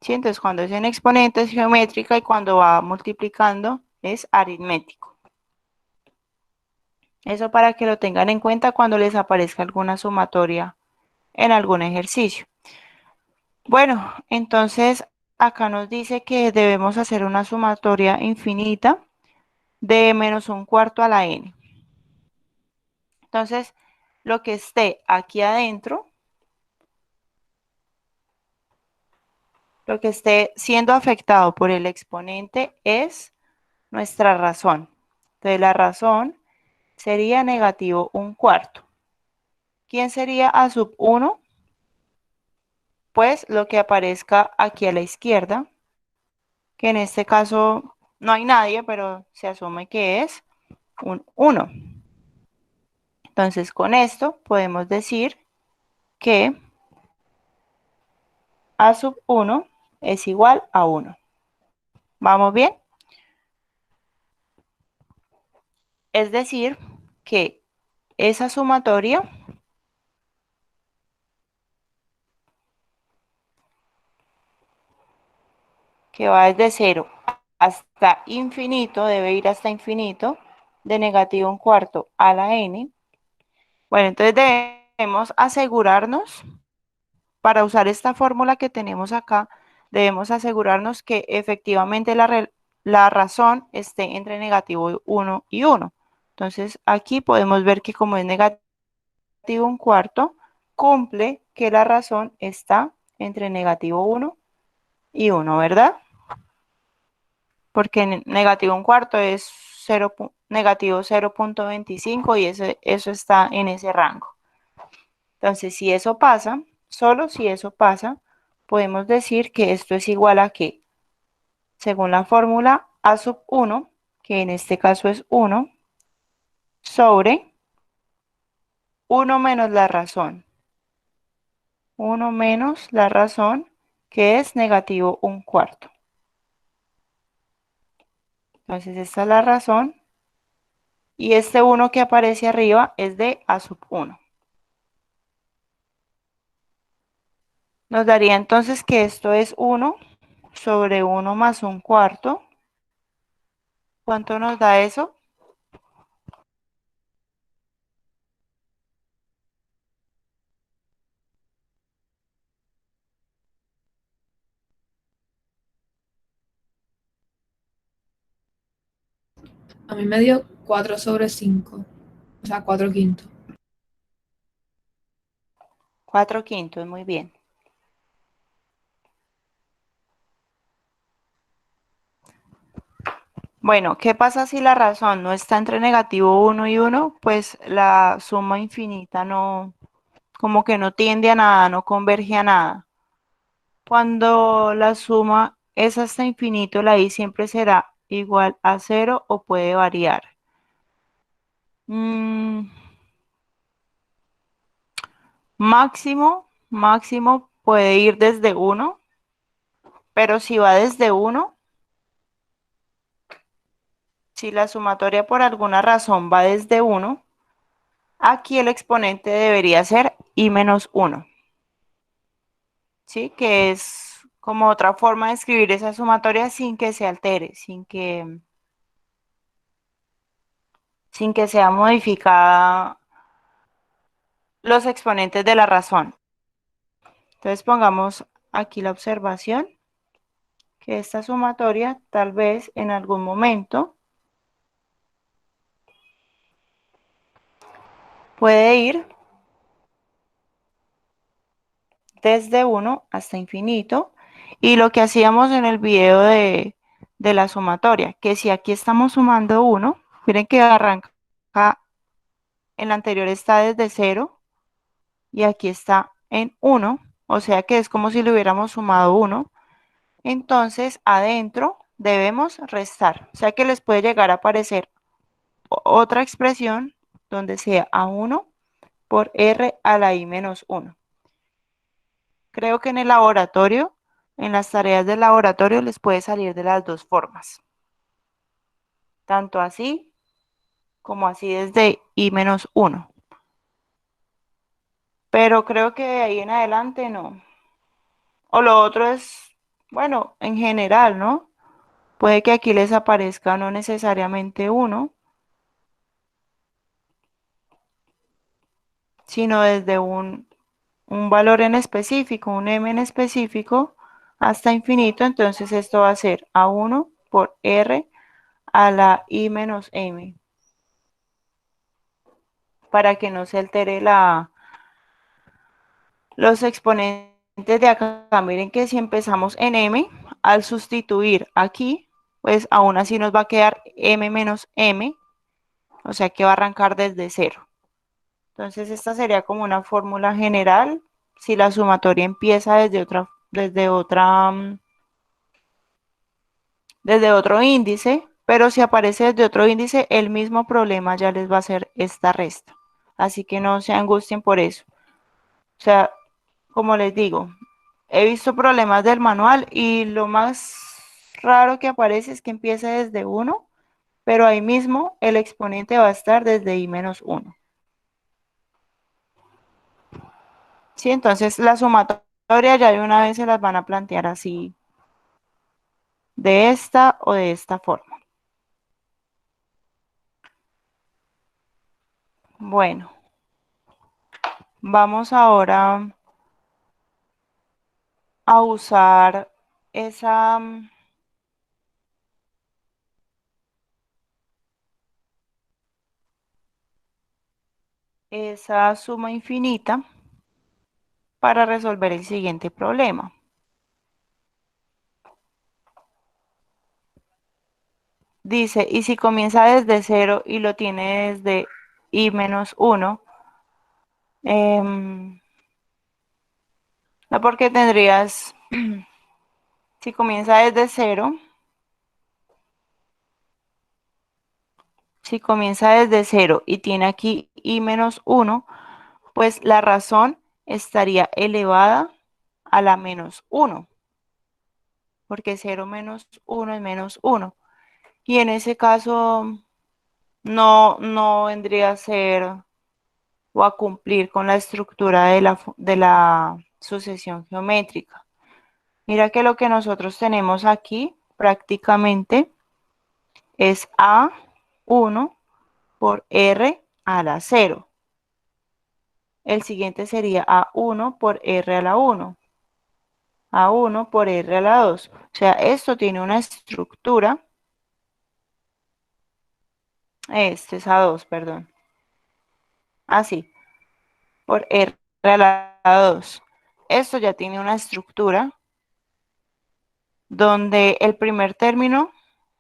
¿Sí? Entonces, cuando es en exponente es geométrica y cuando va multiplicando es aritmético. Eso para que lo tengan en cuenta cuando les aparezca alguna sumatoria en algún ejercicio. Bueno, entonces acá nos dice que debemos hacer una sumatoria infinita de menos un cuarto a la n. Entonces, lo que esté aquí adentro, lo que esté siendo afectado por el exponente es nuestra razón. Entonces, la razón sería negativo un cuarto. ¿Quién sería a sub 1? Pues lo que aparezca aquí a la izquierda, que en este caso no hay nadie, pero se asume que es un 1. Entonces, con esto podemos decir que a sub 1 es igual a 1. ¿Vamos bien? Es decir, que esa sumatoria que va desde 0 hasta infinito, debe ir hasta infinito, de negativo un cuarto a la n. Bueno, entonces debemos asegurarnos, para usar esta fórmula que tenemos acá, debemos asegurarnos que efectivamente la razón esté entre negativo 1 y 1. Entonces aquí podemos ver que como es negativo un cuarto, cumple que la razón está entre negativo 1 y 1, ¿verdad? Porque negativo un cuarto es negativo 0.25 y eso está en ese rango. Entonces, si eso pasa, solo si eso pasa, podemos decir que esto es igual a que, según la fórmula, a sub 1, que en este caso es 1, sobre 1 menos la razón. 1 menos la razón, que es negativo un cuarto. Entonces, esta es la razón. Y este 1 que aparece arriba es de a sub 1. Nos daría entonces que esto es 1 sobre 1 más un cuarto. ¿Cuánto nos da eso? A mí me dio 4 sobre 5, o sea, 4 quintos. 4 quintos, muy bien. Bueno, ¿qué pasa si la razón no está entre negativo 1 y 1? Pues la suma infinita no, como que no tiende a nada, no converge a nada. Cuando la suma es hasta infinito, la i siempre será igual a 0 o puede variar. Máximo puede ir desde 1, pero si va desde 1, si la sumatoria por alguna razón va desde 1, aquí el exponente debería ser i menos 1. ¿Sí? Que es como otra forma de escribir esa sumatoria sin que se altere, sin que sea modificada los exponentes de la razón. Entonces pongamos aquí la observación, que esta sumatoria tal vez en algún momento puede ir desde 1 hasta infinito, y lo que hacíamos en el video de la sumatoria, que si aquí estamos sumando 1, miren que arranca, en la anterior está desde 0 y aquí está en 1, o sea que es como si le hubiéramos sumado 1, entonces adentro debemos restar, o sea que les puede llegar a aparecer otra expresión donde sea a1 por r a la i menos 1. Creo que en el laboratorio, en las tareas del laboratorio les puede salir de las dos formas, tanto así como así desde i menos 1. Pero creo que de ahí en adelante no. O lo otro es, bueno, en general, ¿no? Puede que aquí les aparezca no necesariamente 1, sino desde un valor en específico, un m en específico, hasta infinito. Entonces esto va a ser a1 por r a la i menos m, para que no se altere los exponentes de acá. Miren que si empezamos en m, al sustituir aquí, pues aún así nos va a quedar m menos m, o sea que va a arrancar desde 0. Entonces esta sería como una fórmula general si la sumatoria empieza desde otro índice, pero si aparece desde otro índice, el mismo problema ya les va a hacer esta resta. Así que no se angustien por eso. O sea, como les digo, he visto problemas del manual y lo más raro que aparece es que empiece desde 1, pero ahí mismo el exponente va a estar desde i menos 1. Sí, entonces la sumatoria ya de una vez se las van a plantear así, de esta o de esta forma. Bueno, vamos ahora a usar esa, esa suma infinita para resolver el siguiente problema. Dice, y si comienza desde 0 y lo tiene desde i menos 1, no, porque tendrías, si comienza desde 0, si comienza desde 0 y tiene aquí i menos 1, pues la razón estaría elevada a la menos 1, porque 0 menos 1 es menos 1. Y en ese caso no vendría a ser o a cumplir con la estructura de la sucesión geométrica. Mira que lo que nosotros tenemos aquí prácticamente es A1 por R a la 0. El siguiente sería A1 por R a la 1. A1 por R a la 2. O sea, esto tiene una estructura. Este es A2, perdón. Así, por R a la 2. Esto ya tiene una estructura donde el primer término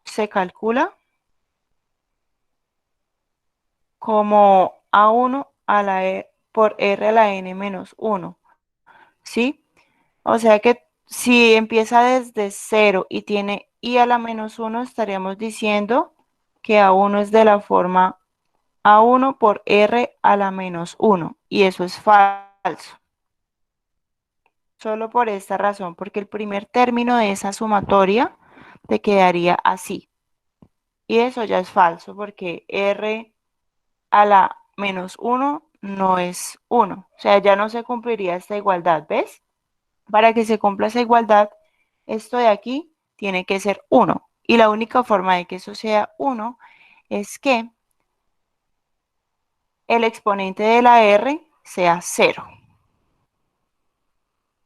se calcula como A1 a la por R a la N menos 1. ¿Sí? O sea que si empieza desde 0 y tiene I a la menos 1, estaríamos diciendo que A1 es de la forma A1 por R a la menos 1. Y eso es falso. Solo por esta razón, porque el primer término de esa sumatoria te quedaría así. Y eso ya es falso, porque R a la menos 1 no es 1. O sea, ya no se cumpliría esta igualdad, ¿ves? Para que se cumpla esa igualdad, esto de aquí tiene que ser 1. Y la única forma de que eso sea 1 es que el exponente de la R sea 0.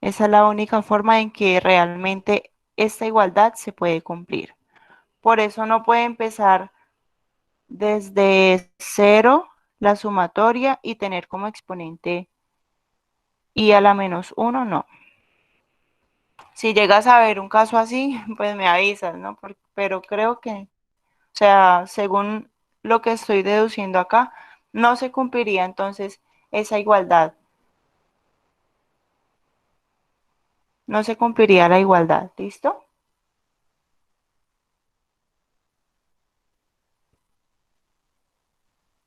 Esa es la única forma en que realmente esta igualdad se puede cumplir. Por eso no puede empezar desde 0 la sumatoria y tener como exponente I a la menos 1, no. Si llegas a ver un caso así, pues me avisas, ¿no? Pero creo que, o sea, según lo que estoy deduciendo acá, no se cumpliría entonces esa igualdad. No se cumpliría la igualdad, ¿listo?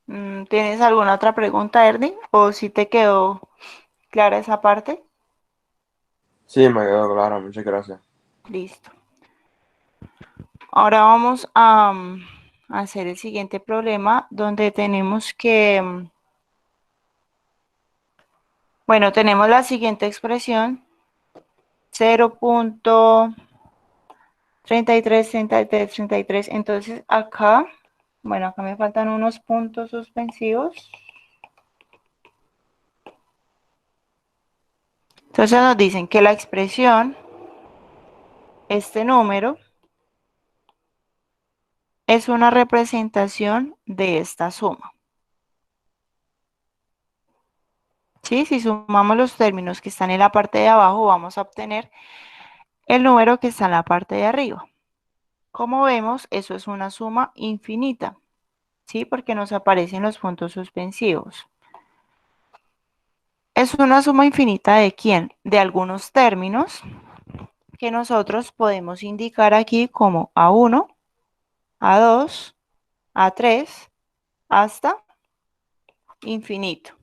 ¿Tienes alguna otra pregunta, Ernie? ¿O si te quedó clara esa parte? Sí, me quedó claro, muchas gracias. Listo. Ahora vamos a hacer el siguiente problema donde tenemos que, bueno, tenemos la siguiente expresión, 0.333333. Entonces acá, bueno, acá me faltan unos puntos suspensivos. Entonces nos dicen que la expresión, este número, es una representación de esta suma. ¿Sí? Si sumamos los términos que están en la parte de abajo, vamos a obtener el número que está en la parte de arriba. Como vemos, eso es una suma infinita, ¿sí? Porque nos aparecen los puntos suspensivos. Es una suma infinita ¿de quién? De algunos términos que nosotros podemos indicar aquí como A1, A2, A3, hasta infinito.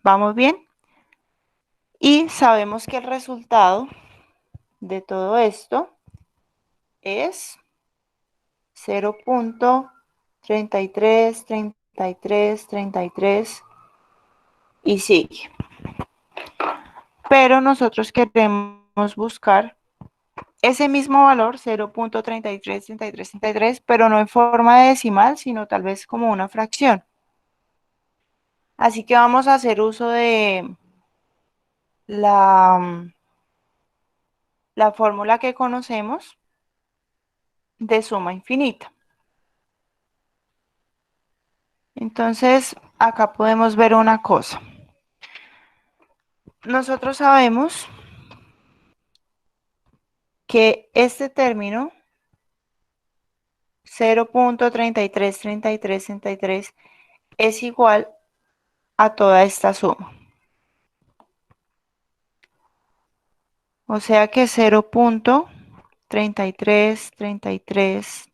¿Vamos bien? Y sabemos que el resultado de todo esto es 0.333333 y sigue. Pero nosotros queremos buscar ese mismo valor, 0.333333, pero no en forma de decimal, sino tal vez como una fracción. Así que vamos a hacer uso de la fórmula que conocemos de suma infinita. Entonces, acá podemos ver una cosa. Nosotros sabemos que este término 0.333333 es igual a toda esta suma. O sea que 0.3333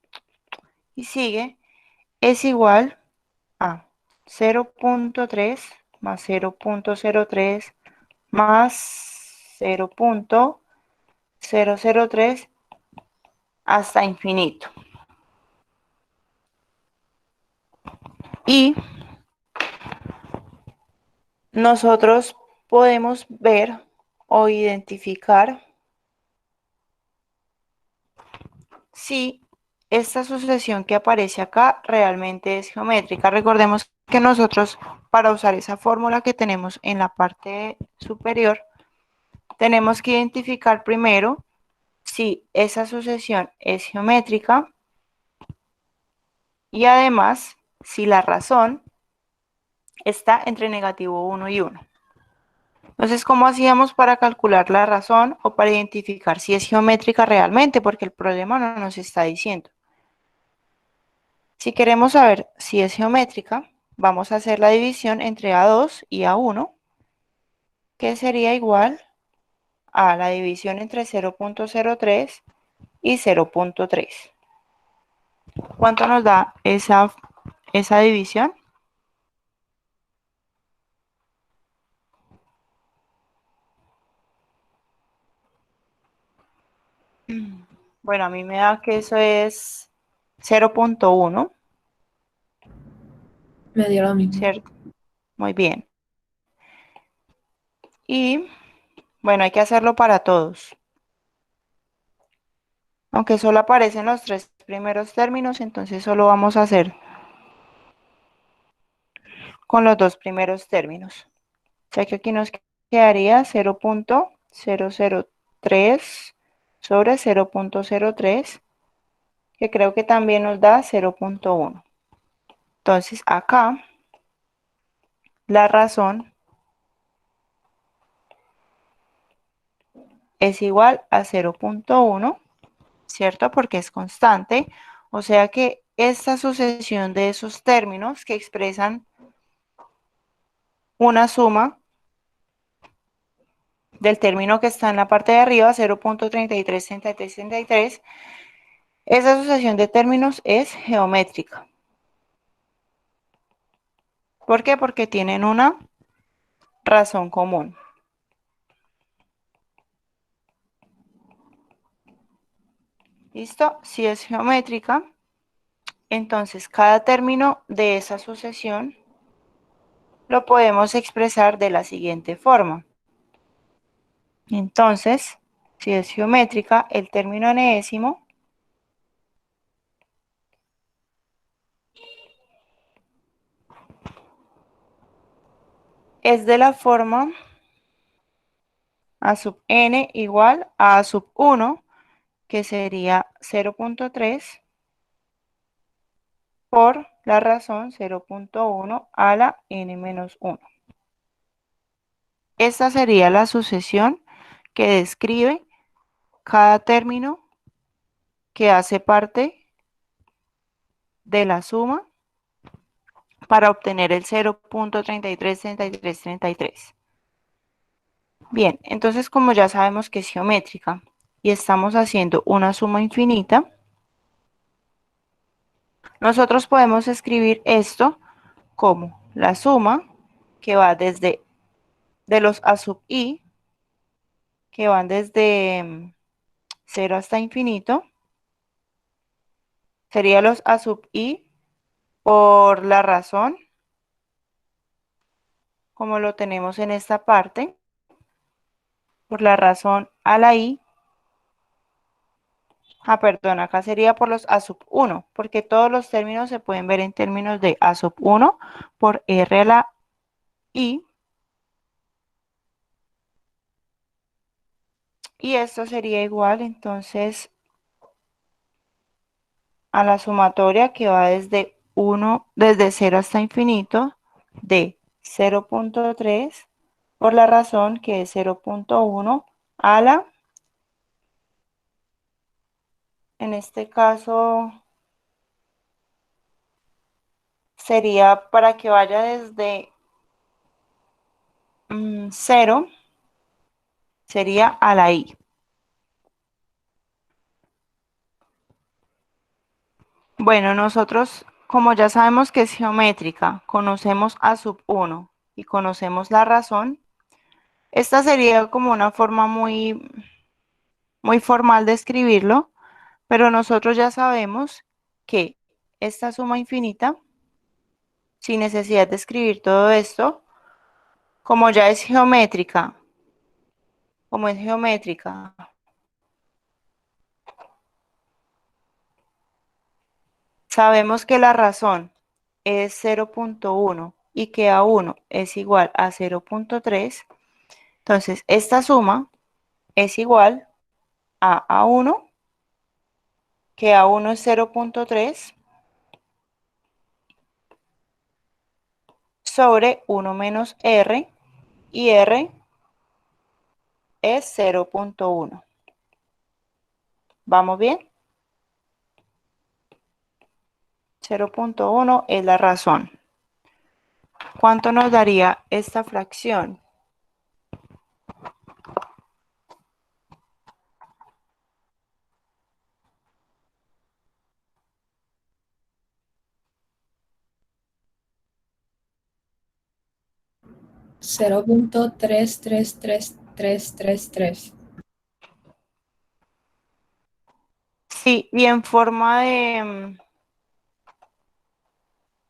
y sigue es igual a 0.3 más 0.03 más 0.003 hasta infinito. Y nosotros podemos ver o identificar si esta sucesión que aparece acá realmente es geométrica. Recordemos que nosotros, para usar esa fórmula que tenemos en la parte superior, tenemos que identificar primero si esa sucesión es geométrica y además si la razón está entre -1 y 1. Entonces, ¿cómo hacíamos para calcular la razón o para identificar si es geométrica realmente? Porque el problema no nos está diciendo. Si queremos saber si es geométrica, vamos a hacer la división entre A2 y A1, que sería igual a la división entre 0.03 y 0.3. ¿Cuánto nos da esa división? Bueno, a mí me da que eso es 0.1, Me dio lo mismo. ¿cierto? Muy bien. Y bueno, hay que hacerlo para todos. Aunque solo aparecen los 3 primeros términos, entonces solo vamos a hacer con los 2 primeros términos. O sea que aquí nos quedaría 0.003 sobre 0.03, que creo que también nos da 0.1. Entonces acá la razón es igual a 0.1, ¿cierto? Porque es constante. O sea que esta sucesión de esos términos que expresan una suma del término que está en la parte de arriba, 0.333333, esa sucesión de términos es geométrica. ¿Por qué? Porque tienen una razón común. ¿Listo? Si es geométrica, entonces cada término de esa sucesión lo podemos expresar de la siguiente forma. Entonces, si es geométrica, el término enésimo es de la forma a sub n igual a sub 1, que sería 0.3 por la razón 0.1 a la n-1. Esta sería la sucesión que describe cada término que hace parte de la suma para obtener el 0.333333. Bien, entonces como ya sabemos que es geométrica y estamos haciendo una suma infinita, nosotros podemos escribir esto como la suma que va desde de los a sub i, que van desde 0 hasta infinito, sería los a sub i por la razón, como lo tenemos en esta parte, por la razón a la i. Perdón, acá sería por los a sub 1, porque todos los términos se pueden ver en términos de a sub 1 por r a la i. Y esto sería igual entonces a la sumatoria que va desde 0 hasta infinito de 0.3 por la razón que es 0.1 a la, en este caso sería para que vaya desde 0, sería a la i. Bueno, nosotros como ya sabemos que es geométrica, conocemos a sub 1 y conocemos la razón, esta sería como una forma muy formal de escribirlo, pero nosotros ya sabemos que esta suma infinita, sin necesidad de escribir todo esto, Como ya es geométrica, como es geométrica, sabemos que la razón es 0.1 y que A1 es igual a 0.3, entonces esta suma es igual a A1, que A1 es 0.3, sobre 1 menos R, y R es 0.1. ¿Vamos bien? 0.1 es la razón. ¿Cuánto nos daría esta fracción? Cero punto tres tres tres tres tres tres. Sí, y en forma de...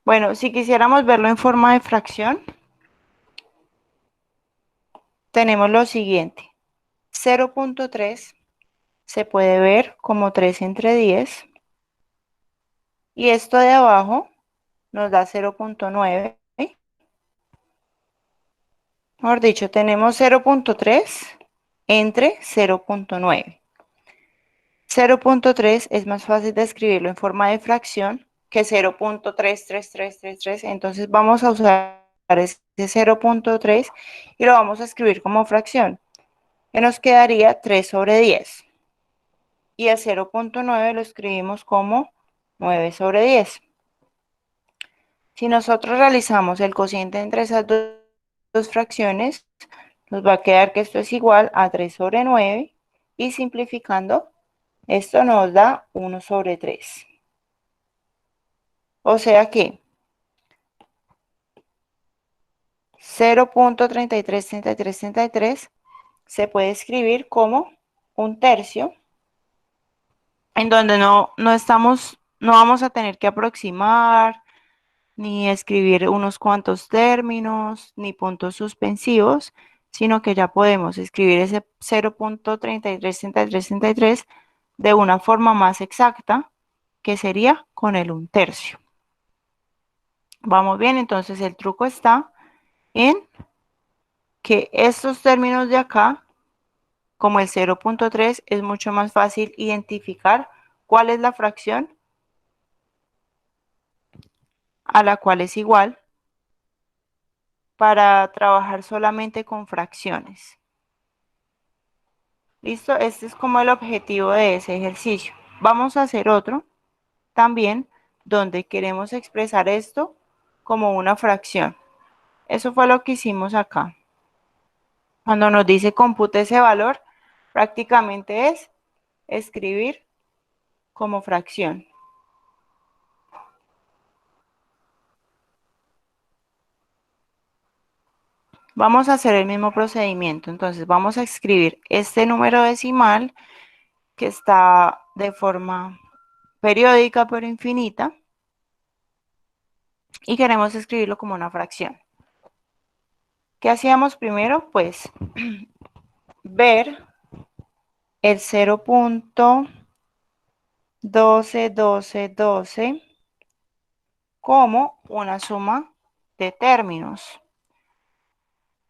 Bueno, si quisiéramos verlo en forma de fracción, tenemos lo siguiente. 0.3 se puede ver como 3 entre 10. Y esto de abajo nos da 0.9. Mejor dicho, tenemos 0.3 entre 0.9. 0.3 es más fácil de escribirlo en forma de fracción que 0.33333. Entonces vamos a usar ese 0.3 y lo vamos a escribir como fracción, que nos quedaría 3 sobre 10. Y el 0.9 lo escribimos como 9 sobre 10. Si nosotros realizamos el cociente entre esas dos fracciones, nos va a quedar que esto es igual a 3 sobre 9 y simplificando, esto nos da 1 sobre 3. O sea que 0.333333 se puede escribir como un tercio, en donde no vamos a tener que aproximar, ni escribir unos cuantos términos, ni puntos suspensivos, sino que ya podemos escribir ese 0.333333 de una forma más exacta, que sería con el 1/3. Vamos bien, entonces el truco está en que estos términos de acá, como el 0.3, es mucho más fácil identificar cuál es la fracción a la cual es igual para trabajar solamente con fracciones. Listo, este es como el objetivo de ese ejercicio. Vamos a hacer otro también donde queremos expresar esto como una fracción. Eso fue lo que hicimos acá. Cuando nos dice compute ese valor, prácticamente es escribir como fracción. Vamos a hacer el mismo procedimiento. Entonces vamos a escribir este número decimal que está de forma periódica pero infinita y queremos escribirlo como una fracción. ¿Qué hacíamos primero? Pues ver el 0.121212 como una suma de términos.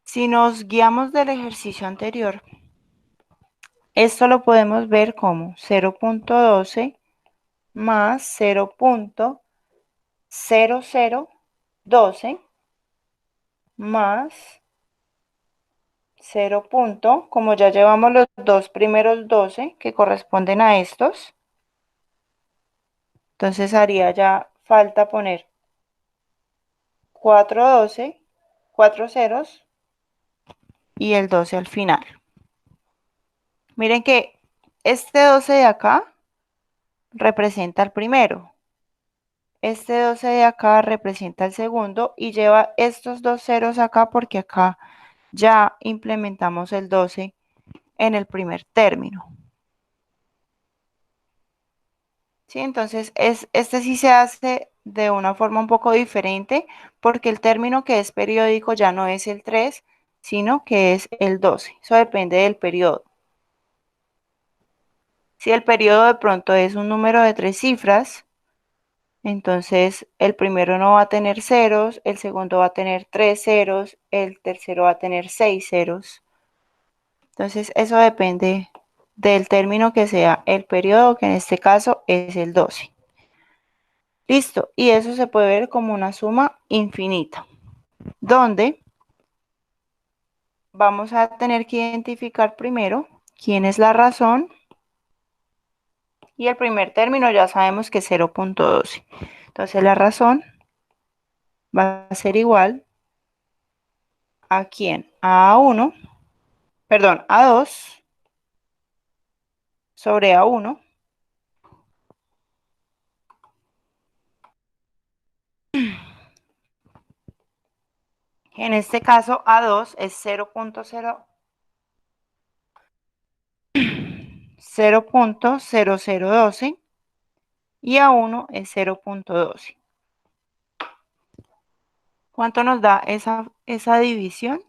Si nos guiamos del ejercicio anterior, esto lo podemos ver como 0.12 más 0.0012 más 0. Como ya llevamos los dos primeros 12 que corresponden a estos, entonces haría ya falta poner 4 ceros y el 12 al final. Miren que este 12 de acá representa el primero. Este 12 de acá representa el segundo y lleva estos dos ceros acá porque acá ya implementamos el 12 en el primer término. ¿Sí? Entonces, este sí se hace de una forma un poco diferente porque el término que es periódico ya no es el 3, sino que es el 12. Eso depende del periodo. Si el periodo de pronto es un número de 3 cifras, entonces el primero no va a tener ceros, el segundo va a tener 3 ceros, el tercero va a tener 6 ceros. Entonces eso depende del término que sea el periodo, que en este caso es el 12. Listo, y eso se puede ver como una suma infinita, donde vamos a tener que identificar primero quién es la razón, y el primer término ya sabemos que es 0.12. Entonces la razón va a ser igual a quién, a 1, perdón, a 2 sobre a 1 en este caso A2 es 0.0012 y A1 es 0.12. ¿Cuánto nos da esa división?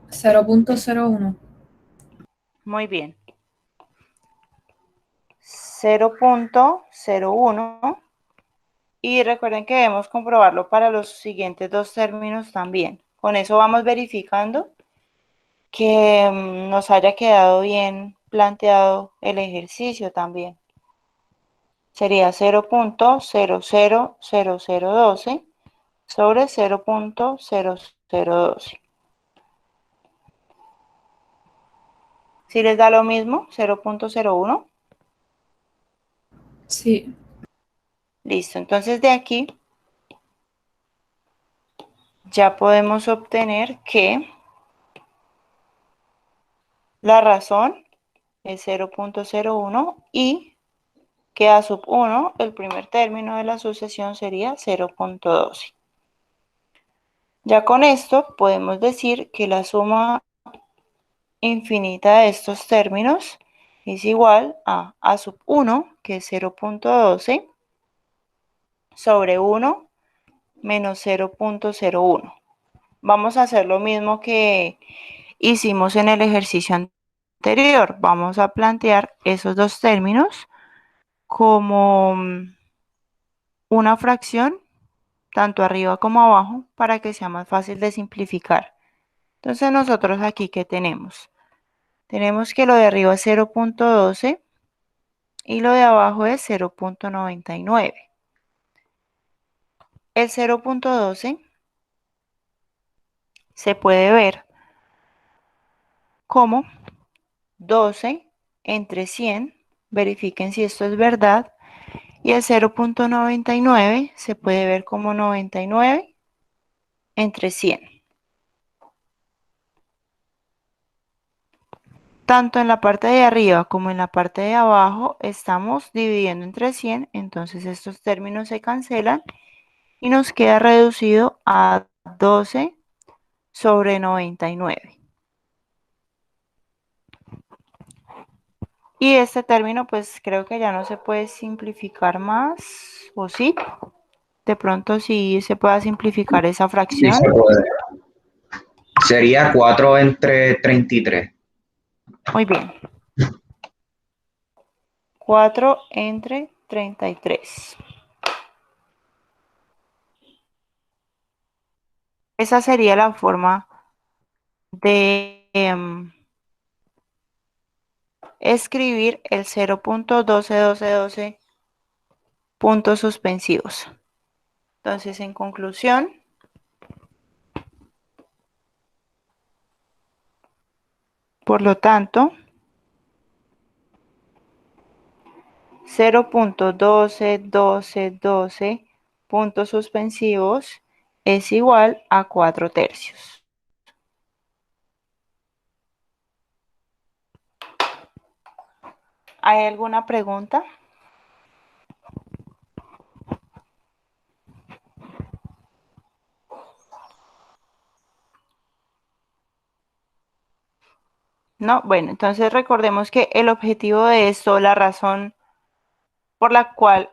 $0.01. Muy bien. 0.01. Y recuerden que debemos comprobarlo para los siguientes dos términos también. Con eso vamos verificando que nos haya quedado bien planteado el ejercicio también. Sería 0.000012 sobre 0.0012. ¿Sí les da lo mismo? 0.01. Sí. Listo, entonces de aquí ya podemos obtener que la razón es 0.01 y que a sub 1, el primer término de la sucesión sería 0.12. Ya con esto podemos decir que la suma infinita de estos términos es igual a sub 1, que es 0.12, sobre 1 menos 0.01. Vamos a hacer lo mismo que hicimos en el ejercicio anterior. Vamos a plantear esos dos términos como una fracción, tanto arriba como abajo, para que sea más fácil de simplificar. Entonces nosotros aquí, ¿qué tenemos? Tenemos que lo de arriba es 0.12 y lo de abajo es 0.99. El 0.12 se puede ver como 12 entre 100. Verifiquen si esto es verdad. Y el 0.99 se puede ver como 99 entre 100. Tanto en la parte de arriba como en la parte de abajo estamos dividiendo entre 100, entonces estos términos se cancelan y nos queda reducido a 12 sobre 99. Y este término pues creo que ya no se puede simplificar más, ¿o sí? De pronto sí se pueda simplificar esa Sí fracción. se puede. Sería 4 entre 33. Muy bien. 4 entre 33. Esa sería la forma de escribir el 0.121212 puntos suspensivos. Entonces, en conclusión, por lo tanto, 0.121212 puntos suspensivos es igual a 4 tercios. ¿Hay alguna pregunta? ¿No? Bueno, entonces recordemos que el objetivo de esto, la razón por la cual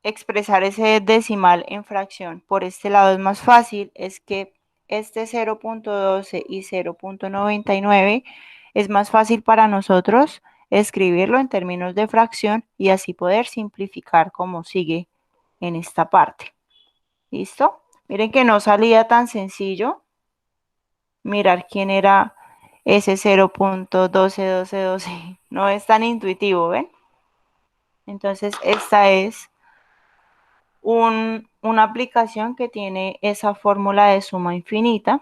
expresar ese decimal en fracción por este lado es más fácil, es que este 0.12 y 0.99 es más fácil para nosotros escribirlo en términos de fracción y así poder simplificar como sigue en esta parte. ¿Listo? Miren que no salía tan sencillo mirar quién era ese 0.121212. No es tan intuitivo, ¿ven? Entonces esta es una aplicación que tiene esa fórmula de suma infinita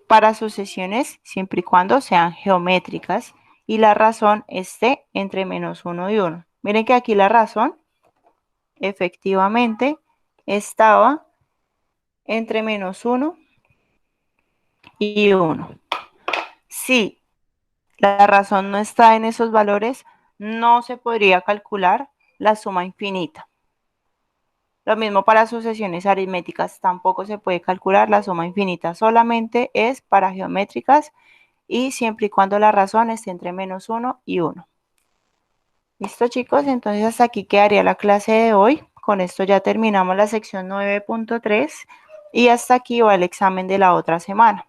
para sucesiones siempre y cuando sean geométricas y la razón esté entre -1 y 1. Miren que aquí la razón efectivamente estaba entre -1 y 1. Si la razón no está en esos valores, no se podría calcular la suma infinita. Lo mismo para sucesiones aritméticas, tampoco se puede calcular la suma infinita, solamente es para geométricas y siempre y cuando la razón esté entre -1 y 1. ¿Listo, chicos? Entonces hasta aquí quedaría la clase de hoy. Con esto ya terminamos la sección 9.3 y hasta aquí va el examen de la otra semana.